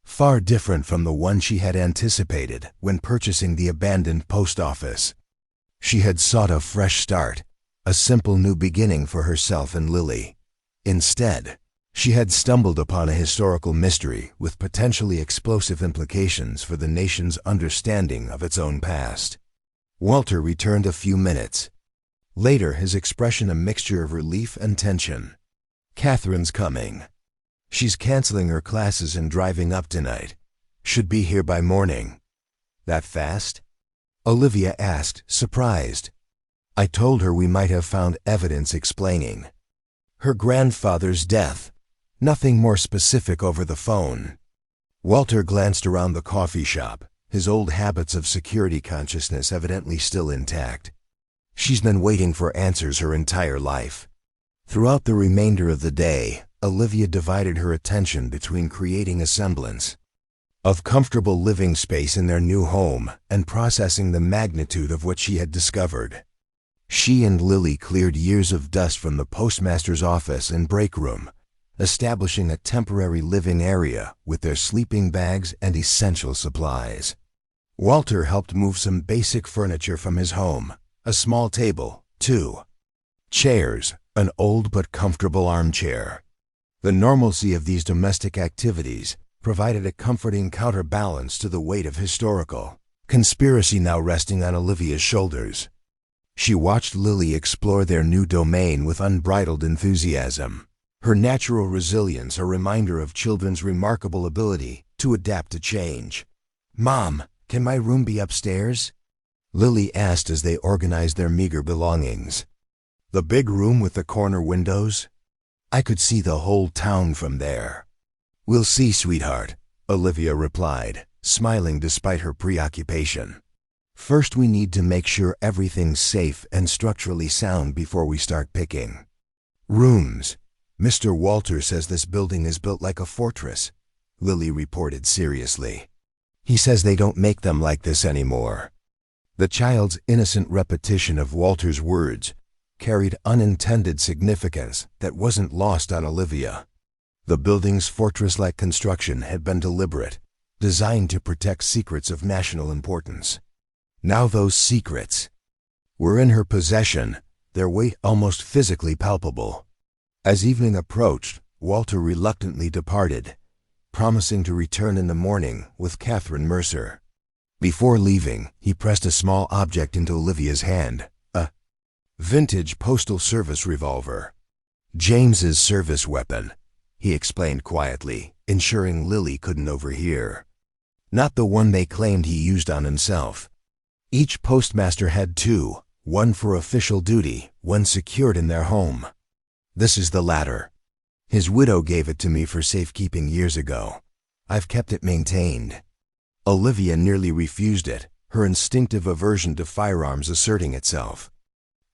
Far different from the one she had anticipated when purchasing the abandoned post office. She had sought a fresh start, a simple new beginning for herself and Lily. Instead, she had stumbled upon a historical mystery with potentially explosive implications for the nation's understanding of its own past. Walter returned a few minutes. Later, his expression a mixture of relief and tension. Catherine's coming. She's canceling her classes and driving up tonight. Should be here by morning. That fast? Olivia asked, surprised. I told her we might have found evidence explaining her grandfather's death. Nothing more specific over the phone. Walter glanced around the coffee shop, his old habits of security consciousness evidently still intact. She's been waiting for answers her entire life. Throughout the remainder of the day, Olivia divided her attention between creating a semblance of comfortable living space in their new home and processing the magnitude of what she had discovered. She and Lily cleared years of dust from the postmaster's office and break room, establishing a temporary living area with their sleeping bags and essential supplies. Walter helped move some basic furniture from his home, a small table, 2 chairs, an old but comfortable armchair. The normalcy of these domestic activities provided a comforting counterbalance to the weight of historical conspiracy now resting on Olivia's shoulders. She watched Lily explore their new domain with unbridled enthusiasm, her natural resilience a reminder of children's remarkable ability to adapt to change. Mom, can my room be upstairs? Lily asked as they organized their meager belongings. The big room with the corner windows? I could see the whole town from there. We'll see, sweetheart, Olivia replied, smiling despite her preoccupation. First, we need to make sure everything's safe and structurally sound before we start picking. Rooms. Mr. Walter says this building is built like a fortress, Lily reported seriously. He says they don't make them like this anymore. The child's innocent repetition of Walter's words carried unintended significance that wasn't lost on Olivia. The building's fortress-like construction had been deliberate, designed to protect secrets of national importance. Now those secrets were in her possession, their weight almost physically palpable. As evening approached, Walter reluctantly departed, promising to return in the morning with Catherine Mercer. Before leaving, he pressed a small object into Olivia's hand, a vintage Postal Service revolver. James's service weapon, he explained quietly, ensuring Lily couldn't overhear. Not the one they claimed he used on himself. Each postmaster had two, one for official duty, one secured in their home. This is the latter. His widow gave it to me for safekeeping years ago. I've kept it maintained. Olivia nearly refused it, her instinctive aversion to firearms asserting itself.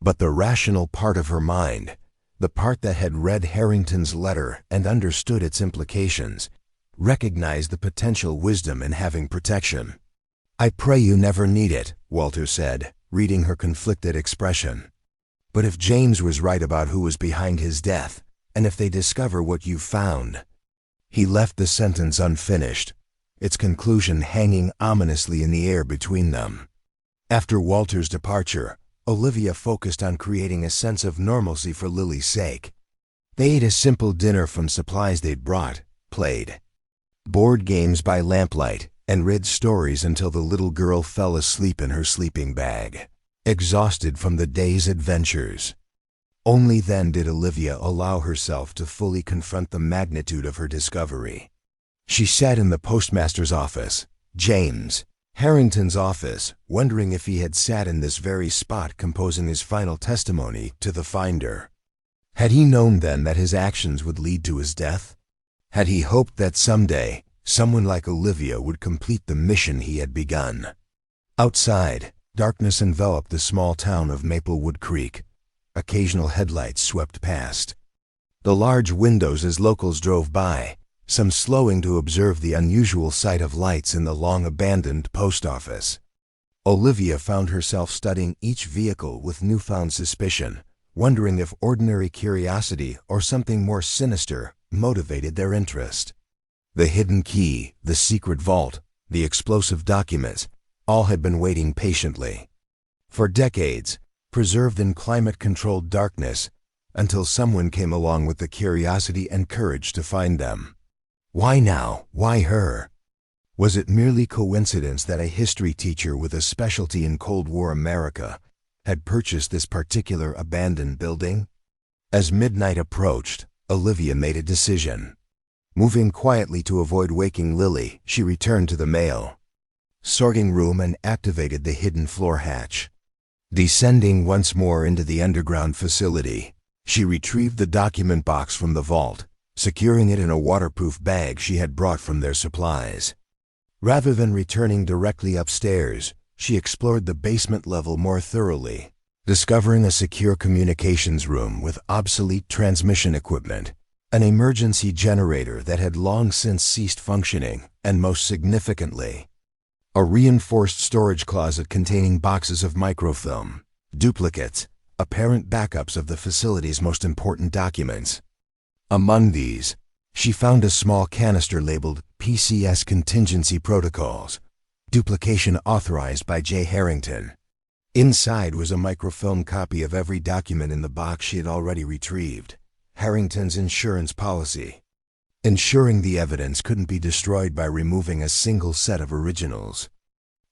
But the rational part of her mind, the part that had read Harrington's letter and understood its implications, recognized the potential wisdom in having protection. I pray you never need it, Walter said, reading her conflicted expression. But if James was right about who was behind his death, and if they discover what you found... He left the sentence unfinished, its conclusion hanging ominously in the air between them. After Walter's departure, Olivia focused on creating a sense of normalcy for Lily's sake. They ate a simple dinner from supplies they'd brought, played board games by lamplight, and read stories until the little girl fell asleep in her sleeping bag, exhausted from the day's adventures. Only then did Olivia allow herself to fully confront the magnitude of her discovery. She sat in the postmaster's office, James Harrington's office, wondering if he had sat in this very spot composing his final testimony to the finder. Had he known then that his actions would lead to his death? Had he hoped that someday, someone like Olivia would complete the mission he had begun? Outside, darkness enveloped the small town of Maplewood Creek. Occasional headlights swept past the large windows as locals drove by, some slowing to observe the unusual sight of lights in the long-abandoned post office. Olivia found herself studying each vehicle with newfound suspicion, wondering if ordinary curiosity or something more sinister motivated their interest. The hidden key, the secret vault, the explosive documents, all had been waiting patiently. For decades, preserved in climate-controlled darkness, until someone came along with the curiosity and courage to find them. Why now? Why her? Was it merely coincidence that a history teacher with a specialty in Cold War America had purchased this particular abandoned building? As midnight approached, Olivia made a decision. Moving quietly to avoid waking Lily, she returned to the mail sorting room and activated the hidden floor hatch. Descending once more into the underground facility, she retrieved the document box from the vault, securing it in a waterproof bag she had brought from their supplies. Rather than returning directly upstairs, she explored the basement level more thoroughly, discovering a secure communications room with obsolete transmission equipment, an emergency generator that had long since ceased functioning, and most significantly, a reinforced storage closet containing boxes of microfilm, duplicates, apparent backups of the facility's most important documents. Among these, she found a small canister labeled PCS Contingency Protocols, duplication authorized by J. Harrington. Inside was a microfilm copy of every document in the box she had already retrieved, Harrington's insurance policy, ensuring the evidence couldn't be destroyed by removing a single set of originals.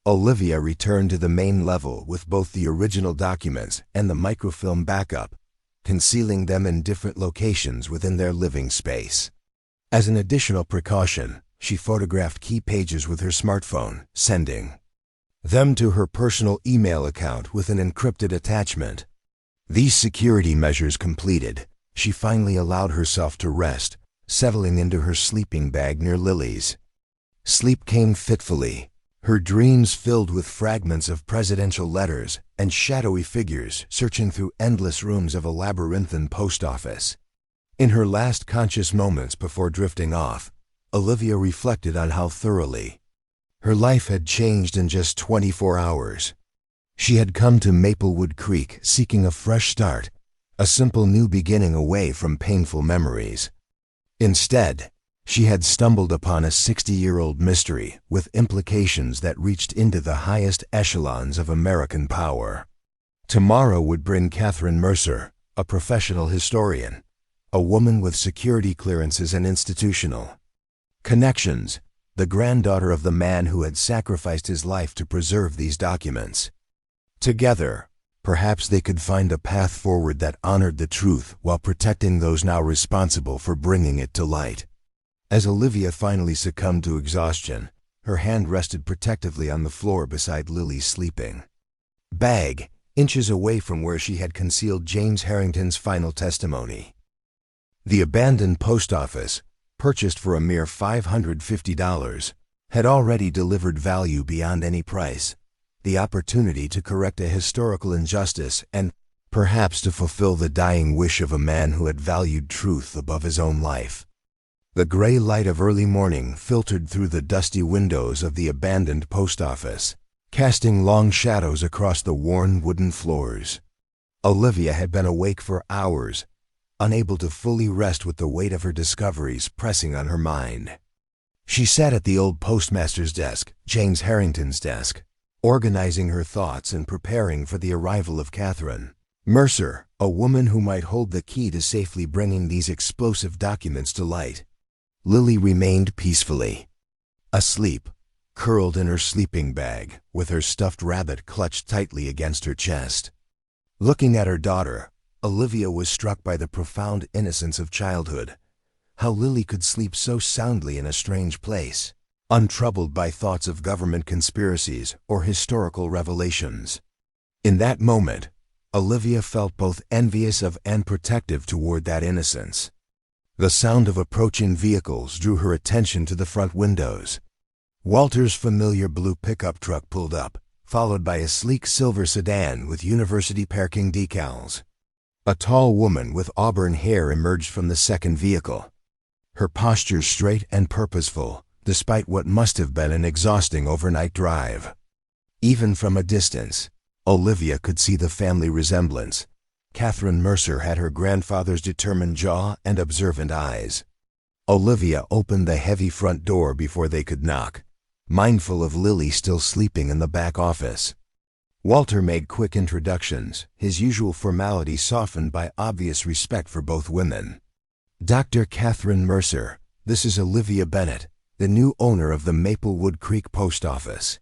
Olivia returned to the main level with both the original documents and the microfilm backup, concealing them in different locations within their living space. As an additional precaution, she photographed key pages with her smartphone, sending them to her personal email account with an encrypted attachment. These security measures completed, she finally allowed herself to rest, settling into her sleeping bag near Lily's. Sleep came fitfully, her dreams filled with fragments of presidential letters and shadowy figures searching through endless rooms of a labyrinthine post office. In her last conscious moments before drifting off, Olivia reflected on how thoroughly her life had changed in just 24 hours. She had come to Maplewood Creek seeking a fresh start, a simple new beginning away from painful memories. Instead, she had stumbled upon a 60-year-old mystery with implications that reached into the highest echelons of American power. Tomorrow would bring Catherine Mercer, a professional historian, a woman with security clearances and institutional connections, the granddaughter of the man who had sacrificed his life to preserve these documents. Together, perhaps they could find a path forward that honored the truth while protecting those now responsible for bringing it to light. As Olivia finally succumbed to exhaustion, her hand rested protectively on the floor beside Lily's sleeping bag, inches away from where she had concealed James Harrington's final testimony. The abandoned post office, purchased for a mere $550, had already delivered value beyond any price, the opportunity to correct a historical injustice and perhaps to fulfill the dying wish of a man who had valued truth above his own life. The gray light of early morning filtered through the dusty windows of the abandoned post office, casting long shadows across the worn wooden floors. Olivia had been awake for hours, unable to fully rest with the weight of her discoveries pressing on her mind. She sat at the old postmaster's desk, James Harrington's desk, organizing her thoughts and preparing for the arrival of Catherine Mercer, a woman who might hold the key to safely bringing these explosive documents to light. Lily remained peacefully asleep, curled in her sleeping bag, with her stuffed rabbit clutched tightly against her chest. Looking at her daughter, Olivia was struck by the profound innocence of childhood. How Lily could sleep so soundly in a strange place, untroubled by thoughts of government conspiracies or historical revelations. In that moment, Olivia felt both envious of and protective toward that innocence. The sound of approaching vehicles drew her attention to the front windows. Walter's familiar blue pickup truck pulled up, followed by a sleek silver sedan with university parking decals. A tall woman with auburn hair emerged from the second vehicle, her posture straight and purposeful, despite what must have been an exhausting overnight drive. Even from a distance, Olivia could see the family resemblance. Catherine Mercer had her grandfather's determined jaw and observant eyes. Olivia opened the heavy front door before they could knock, mindful of Lily still sleeping in the back office. Walter made quick introductions, his usual formality softened by obvious respect for both women. "Dr. Catherine Mercer, this is Olivia Bennett, the new owner of the Maplewood Creek post office."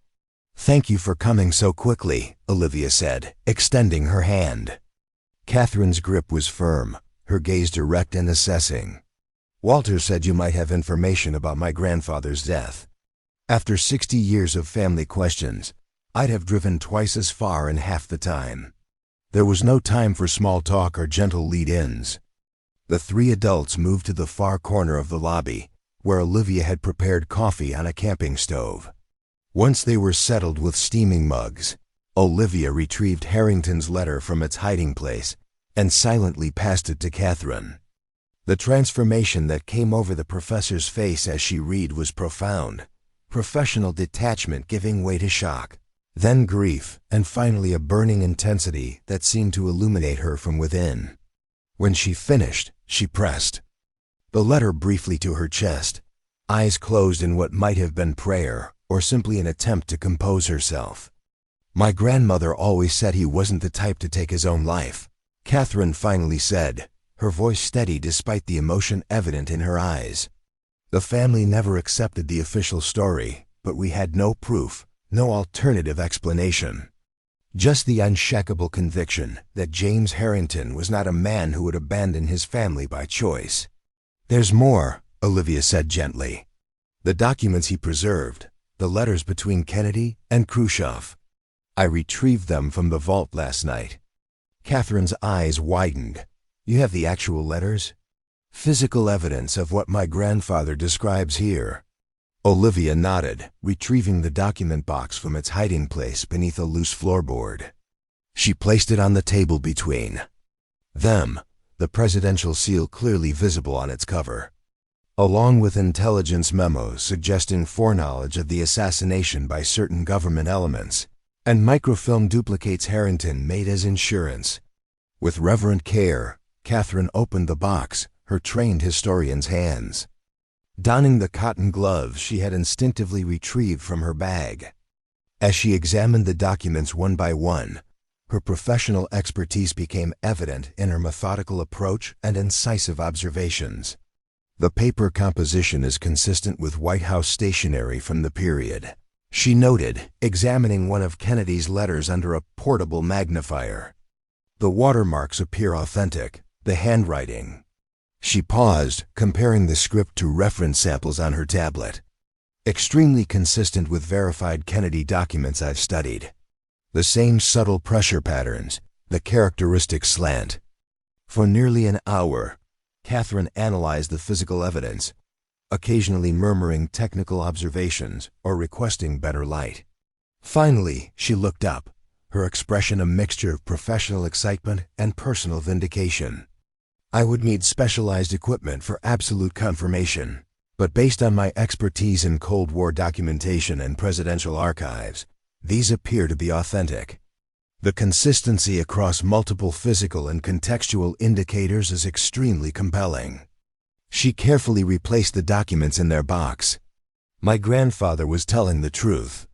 "Thank you for coming so quickly," Olivia said, extending her hand. Catherine's grip was firm, her gaze direct and assessing. "Walter said you might have information about my grandfather's death. After 60 years of family questions, I'd have driven twice as far in half the time." There was no time for small talk or gentle lead-ins. The three adults moved to the far corner of the lobby, where Olivia had prepared coffee on a camping stove. Once they were settled with steaming mugs, Olivia retrieved Harrington's letter from its hiding place and silently passed it to Catherine. The transformation that came over the professor's face as she read was profound, professional detachment giving way to shock, then grief, and finally a burning intensity that seemed to illuminate her from within. When she finished, she pressed the letter briefly to her chest, eyes closed in what might have been prayer or simply an attempt to compose herself. "My grandmother always said he wasn't the type to take his own life," Catherine finally said, her voice steady despite the emotion evident in her eyes. "The family never accepted the official story, but we had no proof, no alternative explanation. Just the unshakable conviction that James Harrington was not a man who would abandon his family by choice." "There's more," Olivia said gently. "The documents he preserved, The letters between Kennedy and Khrushchev. I retrieved them from the vault last night. Catherine's eyes widened. You have the actual letters? Physical evidence of what my grandfather describes here. Olivia nodded, retrieving the document box from its hiding place beneath a loose floorboard. She placed it on the table between them, the presidential seal clearly visible on its cover, along with intelligence memos suggesting foreknowledge of the assassination by certain government elements, and microfilm duplicates Harrington made as insurance. With reverent care, Catherine opened the box, her trained historian's hands. Donning the cotton gloves she had instinctively retrieved from her bag. As she examined the documents one by one, her professional expertise became evident in her methodical approach and incisive observations. The paper composition is consistent with White House stationery from the period, she noted, examining one of Kennedy's letters under a portable magnifier. The watermarks appear authentic, the handwriting. She paused, comparing the script to reference samples on her tablet. Extremely consistent with verified Kennedy documents I've studied. The same subtle pressure patterns, the characteristic slant. For nearly an hour, Catherine analyzed the physical evidence, occasionally murmuring technical observations or requesting better light. Finally, she looked up, her expression a mixture of professional excitement and personal vindication. I would need specialized equipment for absolute confirmation, but based on my expertise in Cold War documentation and presidential archives, these appear to be authentic. The consistency across multiple physical and contextual indicators is extremely compelling. She carefully replaced the documents in their box. My grandfather was telling the truth.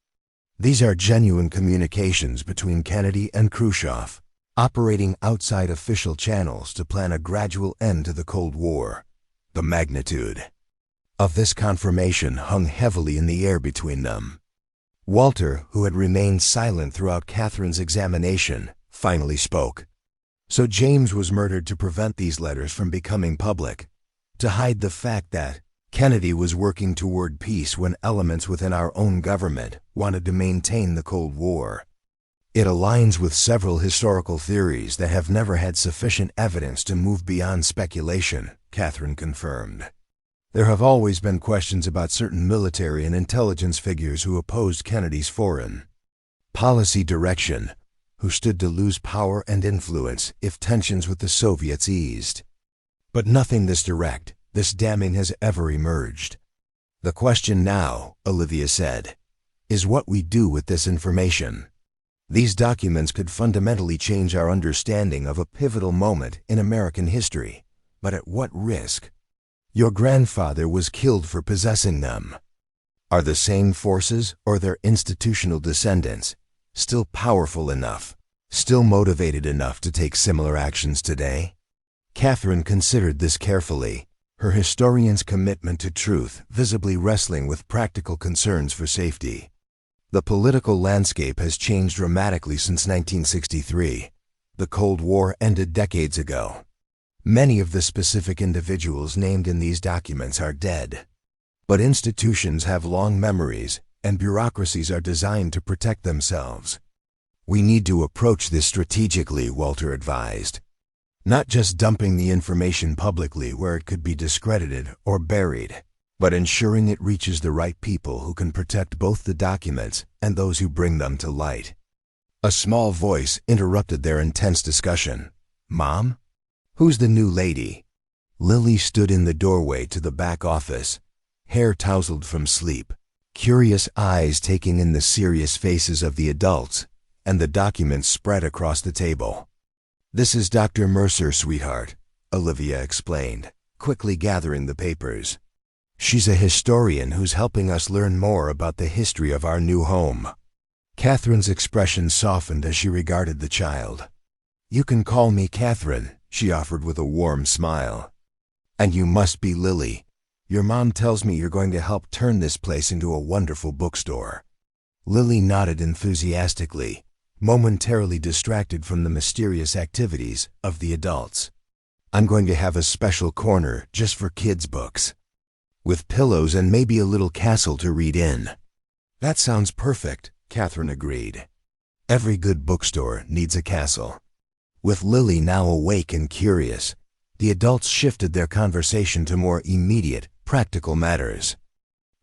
These are genuine communications between Kennedy and Khrushchev, operating outside official channels to plan a gradual end to the Cold War. The magnitude of this confirmation hung heavily in the air between them. Walter, who had remained silent throughout Catherine's examination, finally spoke. So James was murdered to prevent these letters from becoming public, to hide the fact that Kennedy was working toward peace when elements within our own government wanted to maintain the Cold War. It aligns with several historical theories that have never had sufficient evidence to move beyond speculation, Catherine confirmed. There have always been questions about certain military and intelligence figures who opposed Kennedy's foreign policy direction, who stood to lose power and influence if tensions with the Soviets eased. But nothing this direct, this damning has ever emerged. The question now, Olivia said, is what we do with this information. These documents could fundamentally change our understanding of a pivotal moment in American history, but at what risk? Your grandfather was killed for possessing them. Are the same forces or their institutional descendants still powerful enough, still motivated enough to take similar actions today? Catherine considered this carefully, her historian's commitment to truth visibly wrestling with practical concerns for safety. The political landscape has changed dramatically since 1963. The Cold War ended decades ago. Many of the specific individuals named in these documents are dead. But institutions have long memories, and bureaucracies are designed to protect themselves. We need to approach this strategically, Walter advised. Not just dumping the information publicly where it could be discredited or buried, but ensuring it reaches the right people who can protect both the documents and those who bring them to light. A small voice interrupted their intense discussion. Mom? Who's the new lady? Lily stood in the doorway to the back office, hair tousled from sleep, curious eyes taking in the serious faces of the adults and the documents spread across the table. This is Dr. Mercer, sweetheart, Olivia explained, quickly gathering the papers. She's a historian who's helping us learn more about the history of our new home. Catherine's expression softened as she regarded the child. You can call me Catherine, she offered with a warm smile. And you must be Lily. Your mom tells me you're going to help turn this place into a wonderful bookstore. Lily nodded enthusiastically, momentarily distracted from the mysterious activities of the adults. I'm going to have a special corner just for kids' books, with pillows and maybe a little castle to read in. That sounds perfect, Catherine agreed. Every good bookstore needs a castle. With Lily now awake and curious, the adults shifted their conversation to more immediate, practical matters.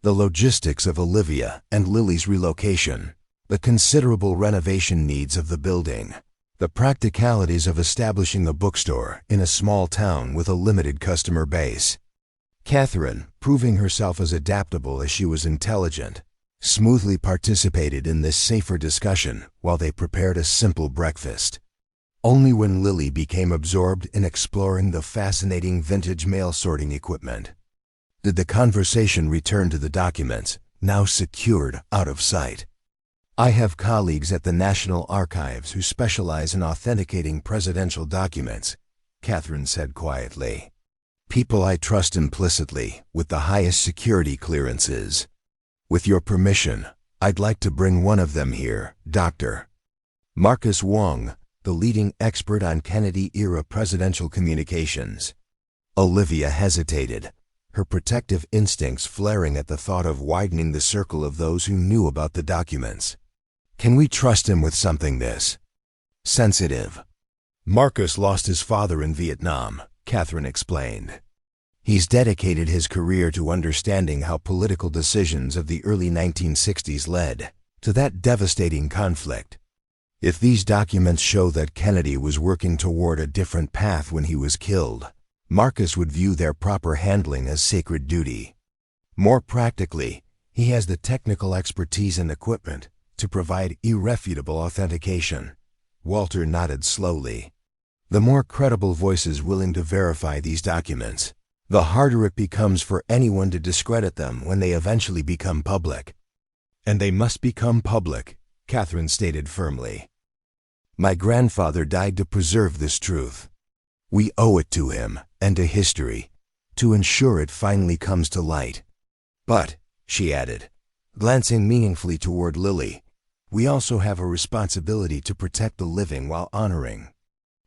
The logistics of Olivia and Lily's relocation, the considerable renovation needs of the building, the practicalities of establishing a bookstore in a small town with a limited customer base. Catherine, proving herself as adaptable as she was intelligent, smoothly participated in this safer discussion while they prepared a simple breakfast. Only when Lily became absorbed in exploring the fascinating vintage mail sorting equipment did the conversation return to the documents, now secured out of sight. I have colleagues at the National Archives who specialize in authenticating presidential documents, Catherine said quietly. People I trust implicitly with the highest security clearances. With your permission, I'd like to bring one of them here, Dr. Marcus Wong, the leading expert on Kennedy-era presidential communications. Olivia hesitated, her protective instincts flaring at the thought of widening the circle of those who knew about the documents. Can we trust him with something this sensitive? Marcus lost his father in Vietnam, Catherine explained. He's dedicated his career to understanding how political decisions of the early 1960s led to that devastating conflict. If these documents show that Kennedy was working toward a different path when he was killed, Marcus would view their proper handling as sacred duty. More practically, he has the technical expertise and equipment to provide irrefutable authentication. Walter nodded slowly. The more credible voices willing to verify these documents, the harder it becomes for anyone to discredit them when they eventually become public. And they must become public, Catherine stated firmly. My grandfather died to preserve this truth. We owe it to him and to history to ensure it finally comes to light. But, she added, glancing meaningfully toward Lily, we also have a responsibility to protect the living while honoring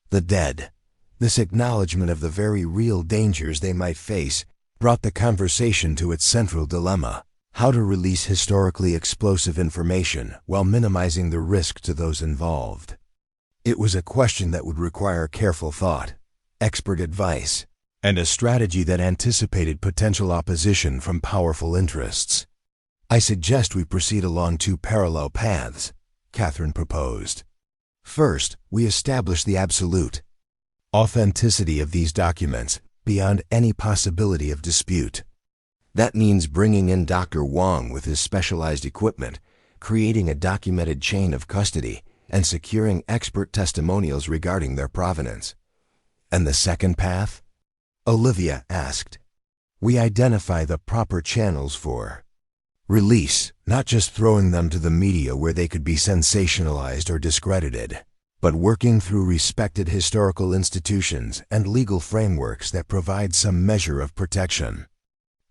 the dead. This acknowledgement of the very real dangers they might face brought the conversation to its central dilemma: how to release historically explosive information while minimizing the risk to those involved. It was a question that would require careful thought, expert advice, and a strategy that anticipated potential opposition from powerful interests. I suggest we proceed along two parallel paths, Catherine proposed. First, we establish the absolute authenticity of these documents beyond any possibility of dispute. That means bringing in Dr. Wong with his specialized equipment, creating a documented chain of custody, and securing expert testimonials regarding their provenance. And the second path? Olivia asked. We identify the proper channels for release, not just throwing them to the media where they could be sensationalized or discredited, but working through respected historical institutions and legal frameworks that provide some measure of protection.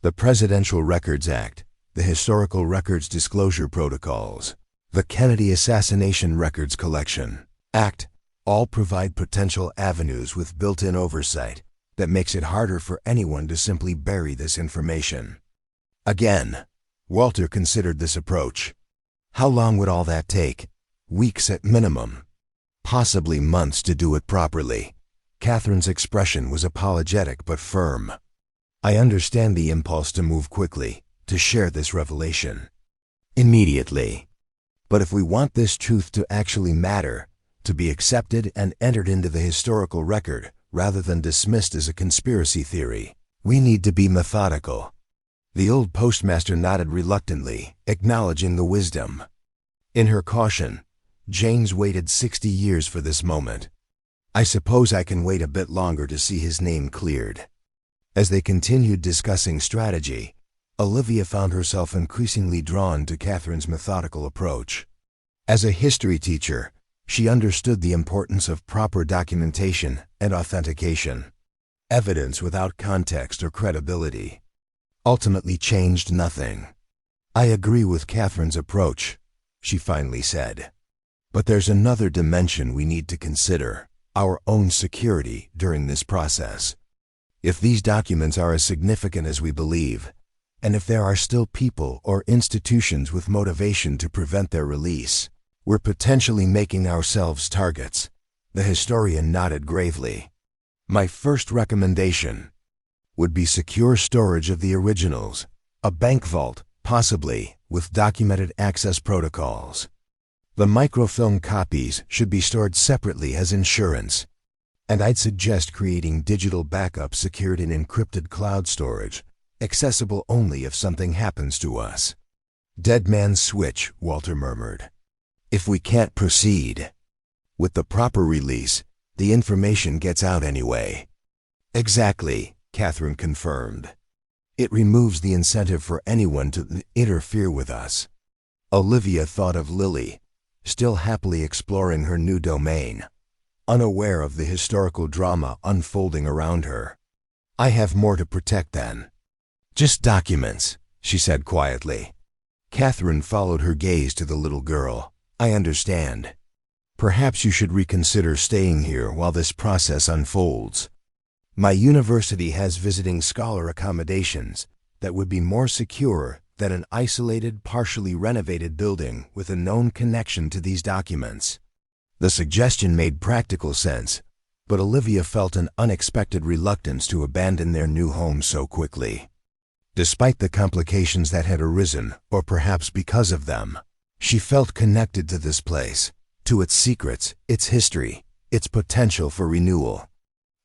The Presidential Records Act, the Historical Records Disclosure Protocols, the Kennedy Assassination Records Collection Act all provide potential avenues with built-in oversight that makes it harder for anyone to simply bury this information. Again, Walter considered this approach. How long would all that take? Weeks at minimum. Possibly months to do it properly. Catherine's expression was apologetic but firm. I understand the impulse to move quickly, to share this revelation immediately. But if we want this truth to actually matter, to be accepted and entered into the historical record rather than dismissed as a conspiracy theory, we need to be methodical. The old postmaster nodded reluctantly, acknowledging the wisdom. In her caution, Jane's waited 60 years for this moment. I suppose I can wait a bit longer to see his name cleared. As they continued discussing strategy, Olivia found herself increasingly drawn to Catherine's methodical approach. As a history teacher, she understood the importance of proper documentation and authentication. Evidence without context or credibility ultimately changed nothing. I agree with Catherine's approach, she finally said. But there's another dimension we need to consider: our own security during this process. If these documents are as significant as we believe, and if there are still people or institutions with motivation to prevent their release, we're potentially making ourselves targets. The historian nodded gravely. My first recommendation would be secure storage of the originals, a bank vault, possibly, with documented access protocols. The microfilm copies should be stored separately as insurance, and I'd suggest creating digital backups secured in encrypted cloud storage, accessible only if something happens to us. Dead man's switch, Walter murmured. If we can't proceed with the proper release, the information gets out anyway. Exactly, Catherine confirmed. It removes the incentive for anyone to interfere with us. Olivia thought of Lily, still happily exploring her new domain, unaware of the historical drama unfolding around her. I have more to protect then. Just documents, she said quietly. Catherine followed her gaze to the little girl. I understand. Perhaps you should reconsider staying here while this process unfolds. My university has visiting scholar accommodations that would be more secure than an isolated, partially renovated building with a known connection to these documents. The suggestion made practical sense, but Olivia felt an unexpected reluctance to abandon their new home so quickly. Despite the complications that had arisen, or perhaps because of them, she felt connected to this place, to its secrets, its history, its potential for renewal.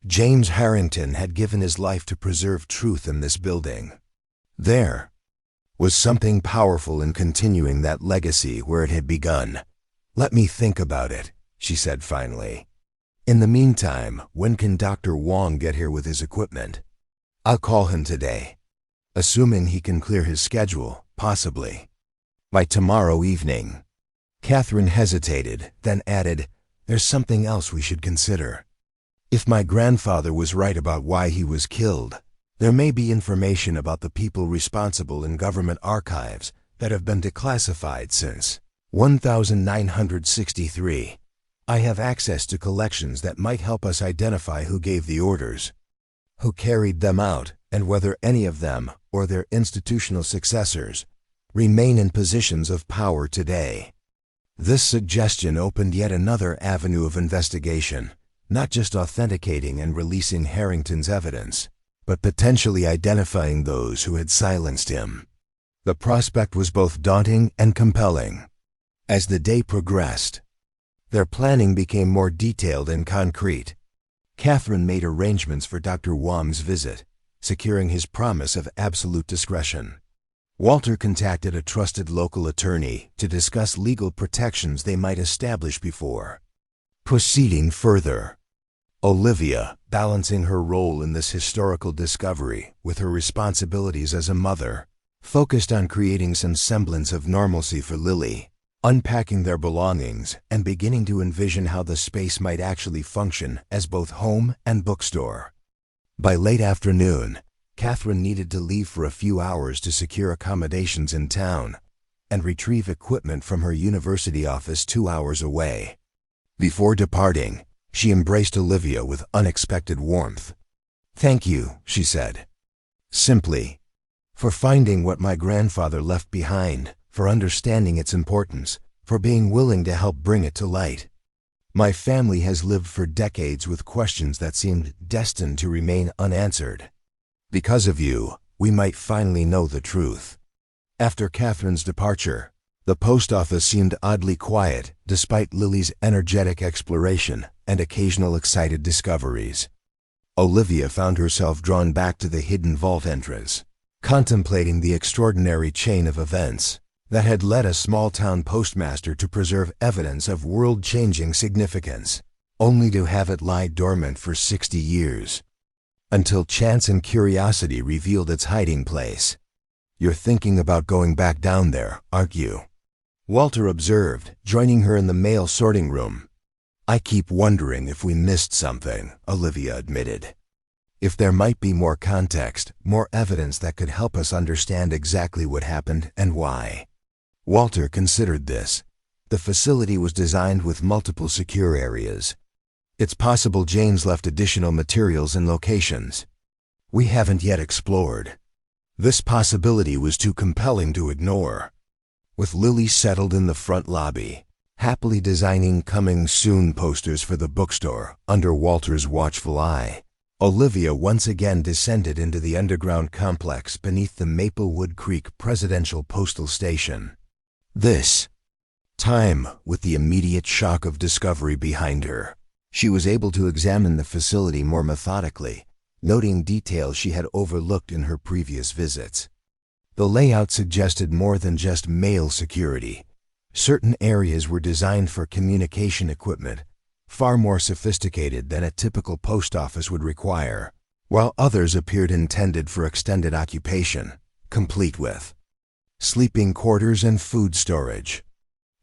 James Harrington had given his life to preserve truth in this building. There was something powerful in continuing that legacy where it had begun. Let me think about it, she said finally. In the meantime, when can Dr. Wong get here with his equipment? I'll call him today. Assuming he can clear his schedule, possibly by tomorrow evening. Catherine hesitated, then added, there's something else we should consider. If my grandfather was right about why he was killed, there may be information about the people responsible in government archives that have been declassified since 1963. I have access to collections that might help us identify who gave the orders, who carried them out, and whether any of them, or their institutional successors, remain in positions of power today. This suggestion opened yet another avenue of investigation, not just authenticating and releasing Harrington's evidence, but potentially identifying those who had silenced him. The prospect was both daunting and compelling. As the day progressed, their planning became more detailed and concrete. Catherine made arrangements for Dr. Wong's visit, securing his promise of absolute discretion. Walter contacted a trusted local attorney to discuss legal protections they might establish before proceeding further. Olivia, balancing her role in this historical discovery with her responsibilities as a mother, focused on creating some semblance of normalcy for Lily, unpacking their belongings and beginning to envision how the space might actually function as both home and bookstore. By late afternoon, Catherine needed to leave for a few hours to secure accommodations in town and retrieve equipment from her university office 2 hours away. Before departing, she embraced Olivia with unexpected warmth. Thank you, she said. Simply, for finding what my grandfather left behind, for understanding its importance, for being willing to help bring it to light. My family has lived for decades with questions that seemed destined to remain unanswered. Because of you, we might finally know the truth. After Catherine's departure, the post office seemed oddly quiet despite Lily's energetic exploration and occasional excited discoveries. Olivia found herself drawn back to the hidden vault entrance, contemplating the extraordinary chain of events that had led a small-town postmaster to preserve evidence of world-changing significance, only to have it lie dormant for 60 years. Until chance and curiosity revealed its hiding place. You're thinking about going back down there, aren't you? Walter observed, joining her in the mail sorting room. I keep wondering if we missed something, Olivia admitted. If there might be more context, more evidence that could help us understand exactly what happened and why. Walter considered this. The facility was designed with multiple secure areas. It's possible James left additional materials and locations we haven't yet explored. This possibility was too compelling to ignore. With Lily settled in the front lobby, happily designing coming soon posters for the bookstore under Walter's watchful eye, Olivia once again descended into the underground complex beneath the Maplewood Creek Presidential Postal Station. This time, with the immediate shock of discovery behind her, she was able to examine the facility more methodically, noting details she had overlooked in her previous visits. The layout suggested more than just mail security. Certain areas were designed for communication equipment, far more sophisticated than a typical post office would require, while others appeared intended for extended occupation, complete with sleeping quarters and food storage.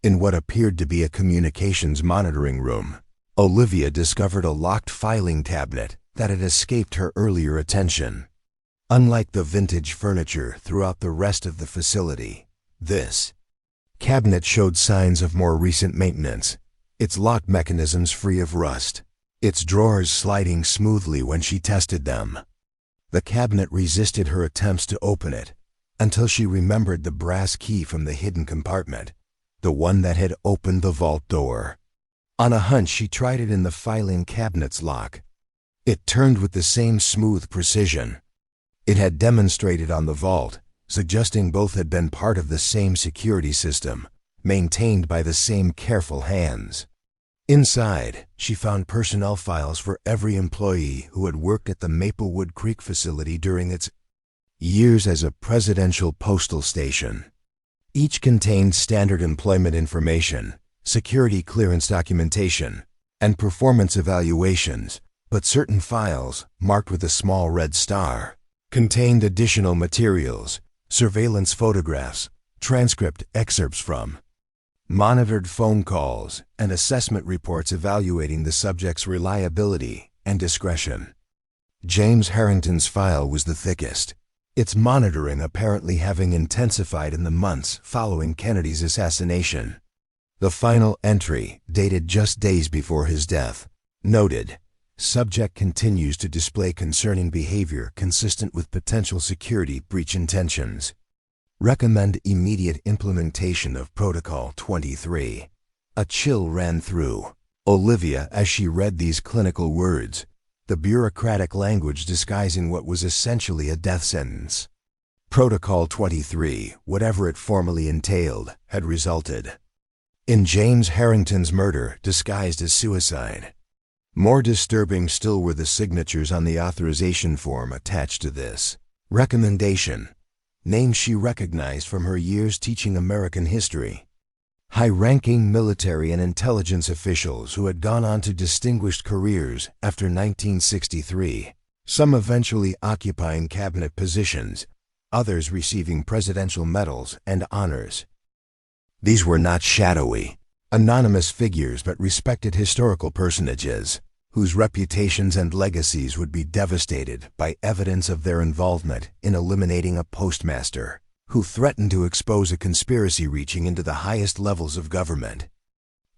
In what appeared to be a communications monitoring room, Olivia discovered a locked filing cabinet that had escaped her earlier attention. Unlike the vintage furniture throughout the rest of the facility, this cabinet showed signs of more recent maintenance, its lock mechanisms free of rust, its drawers sliding smoothly when she tested them. The cabinet resisted her attempts to open it until she remembered the brass key from the hidden compartment, the one that had opened the vault door. On a hunch, she tried it in the filing cabinet's lock. It turned with the same smooth precision. It had demonstrated on the vault, suggesting both had been part of the same security system, maintained by the same careful hands. Inside, she found personnel files for every employee who had worked at the Maplewood Creek facility during its years as a presidential postal station. Each contained standard employment information, security clearance documentation, and performance evaluations, but certain files, marked with a small red star, contained additional materials, surveillance photographs, transcript excerpts from monitored phone calls, and assessment reports evaluating the subject's reliability and discretion. James Harrington's file was the thickest, its monitoring apparently having intensified in the months following Kennedy's assassination. The final entry, dated just days before his death, noted, "Subject continues to display concerning behavior consistent with potential security breach intentions. Recommend immediate implementation of Protocol 23. A chill ran through Olivia as she read these clinical words, the bureaucratic language disguising what was essentially a death sentence. Protocol 23, whatever it formally entailed, had resulted in James Harrington's murder disguised as suicide. More disturbing still were the signatures on the authorization form attached to this recommendation, names she recognized from her years teaching American history. High-ranking military and intelligence officials who had gone on to distinguished careers after 1963, some eventually occupying cabinet positions, others receiving presidential medals and honors. These were not shadowy, anonymous figures but respected historical personages, whose reputations and legacies would be devastated by evidence of their involvement in eliminating a postmaster who threatened to expose a conspiracy reaching into the highest levels of government.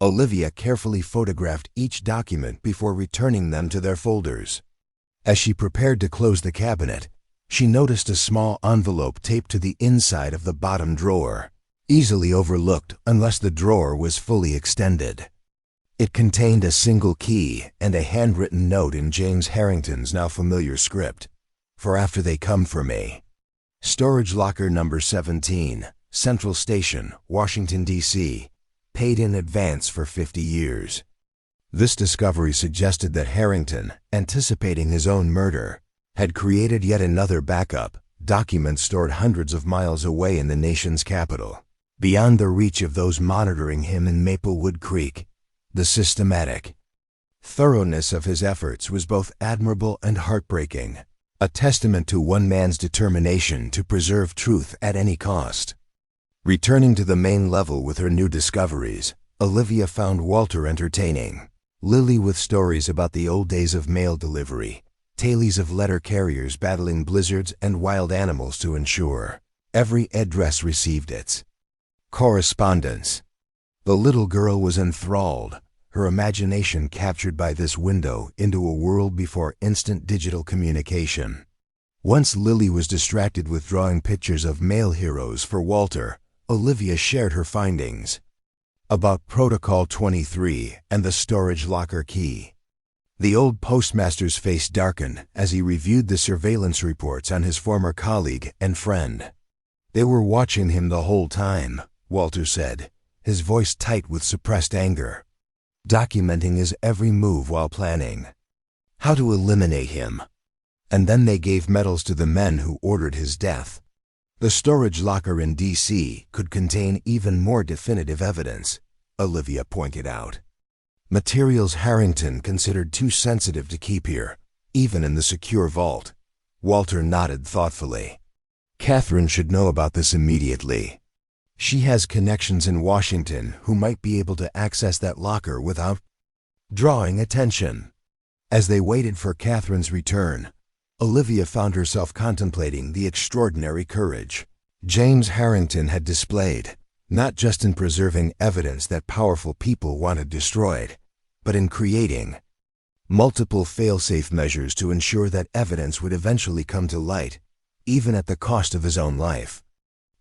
Olivia carefully photographed each document before returning them to their folders. As she prepared to close the cabinet, she noticed a small envelope taped to the inside of the bottom drawer, easily overlooked unless the drawer was fully extended. It contained a single key and a handwritten note in James Harrington's now familiar script, "For after they come for me. Storage locker number 17, Central Station, Washington, D.C., paid in advance for 50 years. This discovery suggested that Harrington, anticipating his own murder, had created yet another backup, documents stored hundreds of miles away in the nation's capital, beyond the reach of those monitoring him in Maplewood Creek. The systematic thoroughness of his efforts was both admirable and heartbreaking, a testament to one man's determination to preserve truth at any cost. Returning to the main level with her new discoveries, Olivia found Walter entertaining, Lily with stories about the old days of mail delivery, tales of letter carriers battling blizzards and wild animals to ensure every address received its correspondence. The little girl was enthralled, her imagination captured by this window into a world before instant digital communication. Once Lily was distracted with drawing pictures of male heroes for Walter, Olivia shared her findings about Protocol 23 and the storage locker key. The old postmaster's face darkened as he reviewed the surveillance reports on his former colleague and friend. They were watching him the whole time, Walter said, his voice tight with suppressed anger, documenting his every move while planning how to eliminate him. And then they gave medals to the men who ordered his death. The storage locker in D.C. could contain even more definitive evidence, Olivia pointed out. Materials Harrington considered too sensitive to keep here, even in the secure vault. Walter nodded thoughtfully. Catherine should know about this immediately. She has connections in Washington who might be able to access that locker without drawing attention. As they waited for Catherine's return, Olivia found herself contemplating the extraordinary courage James Harrington had displayed, not just in preserving evidence that powerful people wanted destroyed, but in creating multiple fail-safe measures to ensure that evidence would eventually come to light, even at the cost of his own life.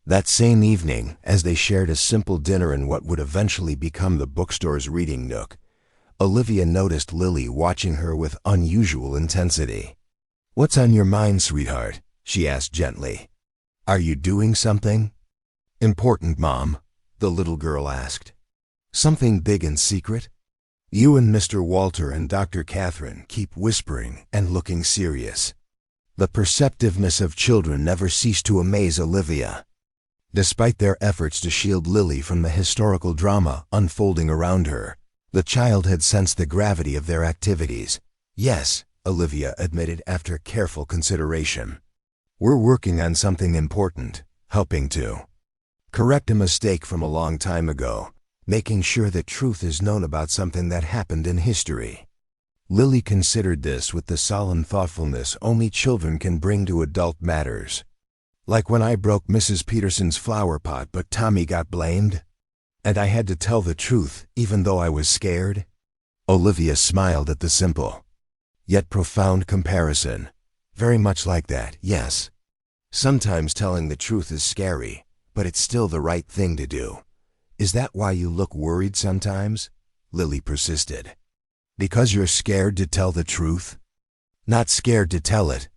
That same evening, as they shared a simple dinner in what would eventually become the bookstore's reading nook, Olivia noticed Lily watching her with unusual intensity. "What's on your mind, sweetheart?" she asked gently. "Are you doing something important, Mom?" the little girl asked. "Something big and secret? You and Mr. Walter and Dr. Catherine keep whispering and looking serious." The perceptiveness of children never ceased to amaze Olivia. Despite their efforts to shield Lily from the historical drama unfolding around her, the child had sensed the gravity of their activities. "Yes," Olivia admitted after careful consideration. "We're working on something important, helping to correct a mistake from a long time ago, making sure that truth is known about something that happened in history." Lily considered this with the solemn thoughtfulness only children can bring to adult matters. "Like when I broke Mrs. Peterson's flower pot but Tommy got blamed? And I had to tell the truth even though I was scared?" Olivia smiled at the simple yet profound comparison. "Very much like that, yes. Sometimes telling the truth is scary, but it's still the right thing to do." "Is that why you look worried sometimes?" Lily persisted. "Because you're scared to tell the truth?" "Not scared to tell it,"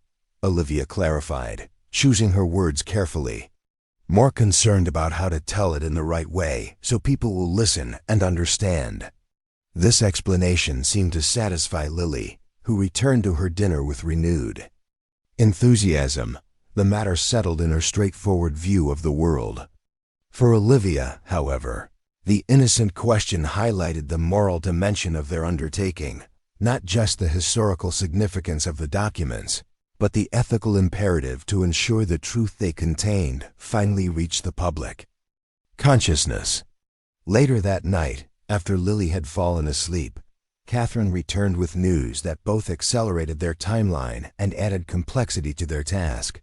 Olivia clarified, choosing her words carefully. "More concerned about how to tell it in the right way so people will listen and understand." This explanation seemed to satisfy Lily, who returned to her dinner with renewed enthusiasm. The matter settled in her straightforward view of the world. For Olivia, however, the innocent question highlighted the moral dimension of their undertaking, not just the historical significance of the documents, but the ethical imperative to ensure the truth they contained finally reached the public consciousness. Later that night, after Lily had fallen asleep, Catherine returned with news that both accelerated their timeline and added complexity to their task.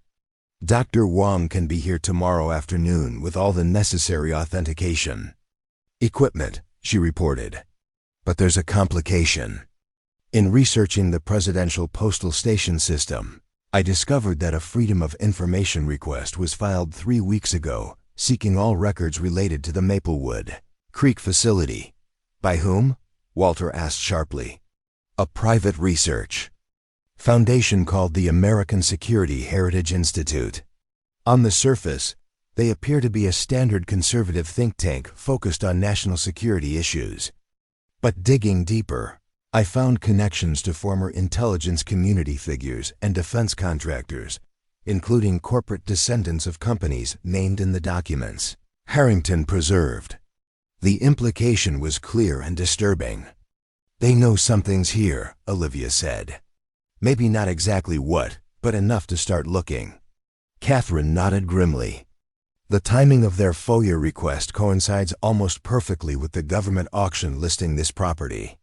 "Dr. Wong can be here tomorrow afternoon with all the necessary authentication equipment," she reported. "But there's a complication. In researching the presidential postal station system, I discovered that a Freedom of Information request was filed 3 weeks ago, seeking all records related to the Maplewood Creek facility." "By whom?" Walter asked sharply. "A private research foundation called the American Security Heritage Institute. On the surface, they appear to be a standard conservative think tank focused on national security issues. But digging deeper, I found connections to former intelligence community figures and defense contractors, including corporate descendants of companies named in the documents Harrington preserved. The implication was clear and disturbing. "They know something's here," Olivia said. "Maybe not exactly what, but enough to start looking." Catherine nodded grimly. The timing of their FOIA request coincides almost perfectly with the government auction listing this property.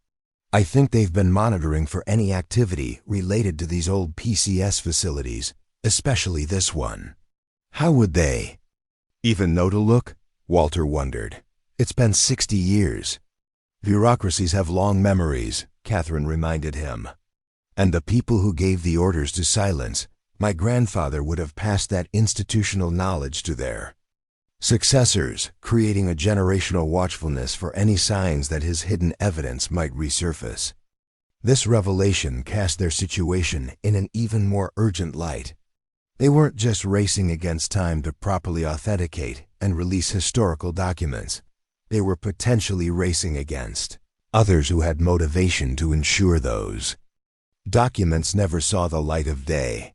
"I think they've been monitoring for any activity related to these old PCS facilities, especially this one." "How would they even know to look?" Walter wondered. "It's been 60 years. "Bureaucracies have long memories," Catherine reminded him. "And the people who gave the orders to silence My grandfather would have passed that institutional knowledge to their successors, creating a generational watchfulness for any signs that his hidden evidence might resurface. This revelation cast their situation in an even more urgent light. They weren't just racing against time to properly authenticate and release historical documents. They were potentially racing against others who had motivation to ensure those documents never saw the light of day.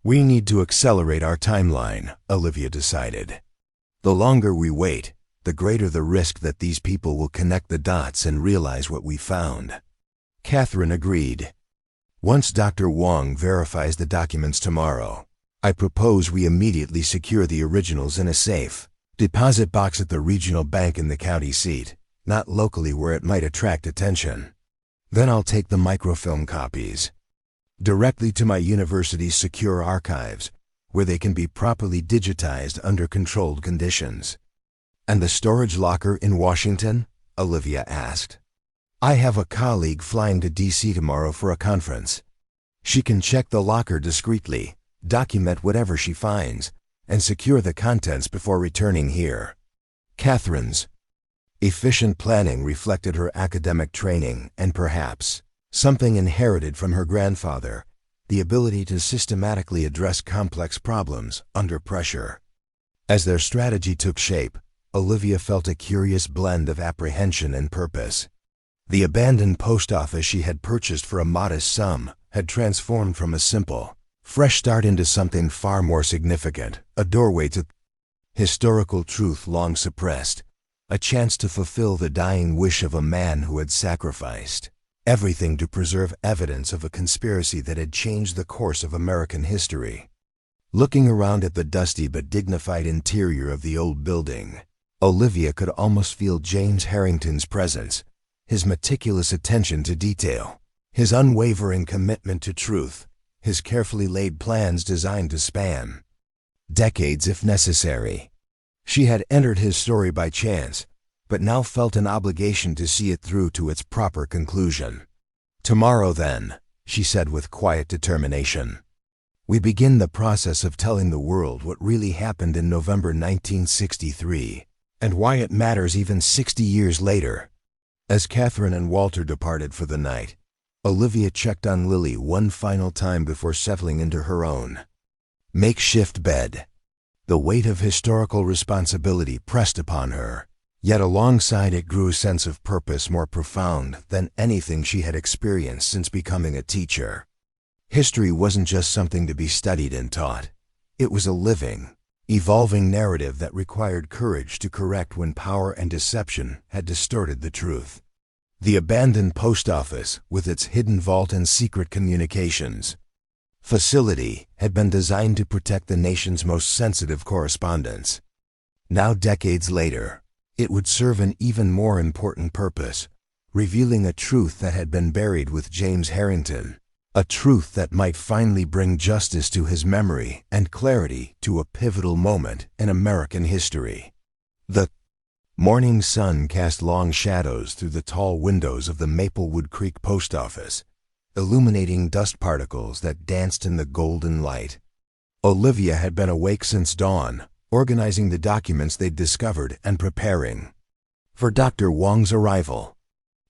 We need to accelerate our timeline, Olivia decided. The longer we wait, the greater the risk that these people will connect the dots and realize what we found. Catherine agreed. Once Dr. Wong verifies the documents tomorrow, I propose we immediately secure the originals in a safe deposit box at the regional bank in the county seat, not locally where it might attract attention. Then I'll take the microfilm copies directly to my university's secure archives, where they can be properly digitized under controlled conditions. And the storage locker in Washington? Olivia asked. I have a colleague flying to D.C. tomorrow for a conference. She can check the locker discreetly, document whatever she finds, and secure the contents before returning here. Catherine's efficient planning reflected her academic training and perhaps something inherited from her grandfather, the ability to systematically address complex problems under pressure. As their strategy took shape, Olivia felt a curious blend of apprehension and purpose. The abandoned post office she had purchased for a modest sum had transformed from a simple, fresh start into something far more significant, a doorway to historical truth long suppressed, a chance to fulfill the dying wish of a man who had sacrificed everything to preserve evidence of a conspiracy that had changed the course of American history. Looking around at the dusty but dignified interior of the old building, Olivia could almost feel James Harrington's presence, his meticulous attention to detail, his unwavering commitment to truth, his carefully laid plans designed to span decades if necessary. She had entered his story by chance, but now felt an obligation to see it through to its proper conclusion. Tomorrow then, she said with quiet determination, we begin the process of telling the world what really happened in November 1963, and why it matters even 60 years later. As Catherine and Walter departed for the night, Olivia checked on Lily one final time before settling into her own makeshift bed. The weight of historical responsibility pressed upon her, yet alongside it grew a sense of purpose more profound than anything she had experienced since becoming a teacher. History wasn't just something to be studied and taught. It was a living, evolving narrative that required courage to correct when power and deception had distorted the truth. The abandoned post office, with its hidden vault and secret communications facility, had been designed to protect the nation's most sensitive correspondence. Now, decades later, it would serve an even more important purpose, revealing a truth that had been buried with James Harrington, a truth that might finally bring justice to his memory and clarity to a pivotal moment in American history. The morning sun cast long shadows through the tall windows of the Maplewood Creek post office, illuminating dust particles that danced in the golden light. Olivia had been awake since dawn, organizing the documents they'd discovered and preparing for Dr. Wong's arrival.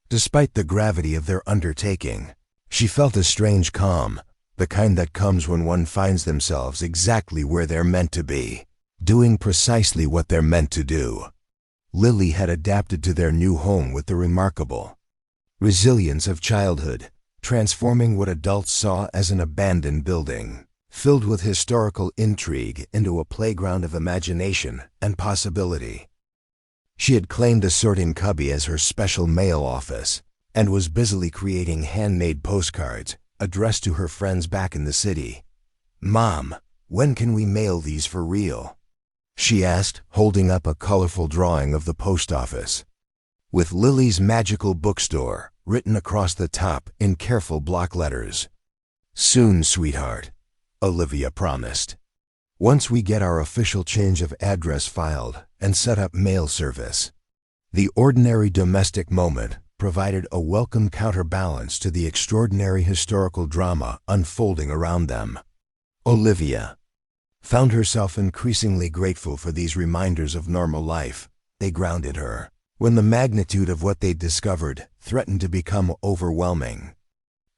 Despite the gravity of their undertaking, she felt a strange calm, the kind that comes when one finds themselves exactly where they're meant to be, doing precisely what they're meant to do. Lily had adapted to their new home with the remarkable resilience of childhood, transforming what adults saw as an abandoned building, filled with historical intrigue, into a playground of imagination and possibility. She had claimed a sorting cubby as her special mail office, and was busily creating handmade postcards addressed to her friends back in the city. "Mom, when can we mail these for real?" she asked, holding up a colorful drawing of the post office, with Lily's magical bookstore written across the top in careful block letters. "Soon, sweetheart," Olivia promised. "Once we get our official change of address filed and set up mail service." The ordinary domestic moment provided a welcome counterbalance to the extraordinary historical drama unfolding around them. Olivia found herself increasingly grateful for these reminders of normal life. They grounded her when the magnitude of what they'd discovered threatened to become overwhelming.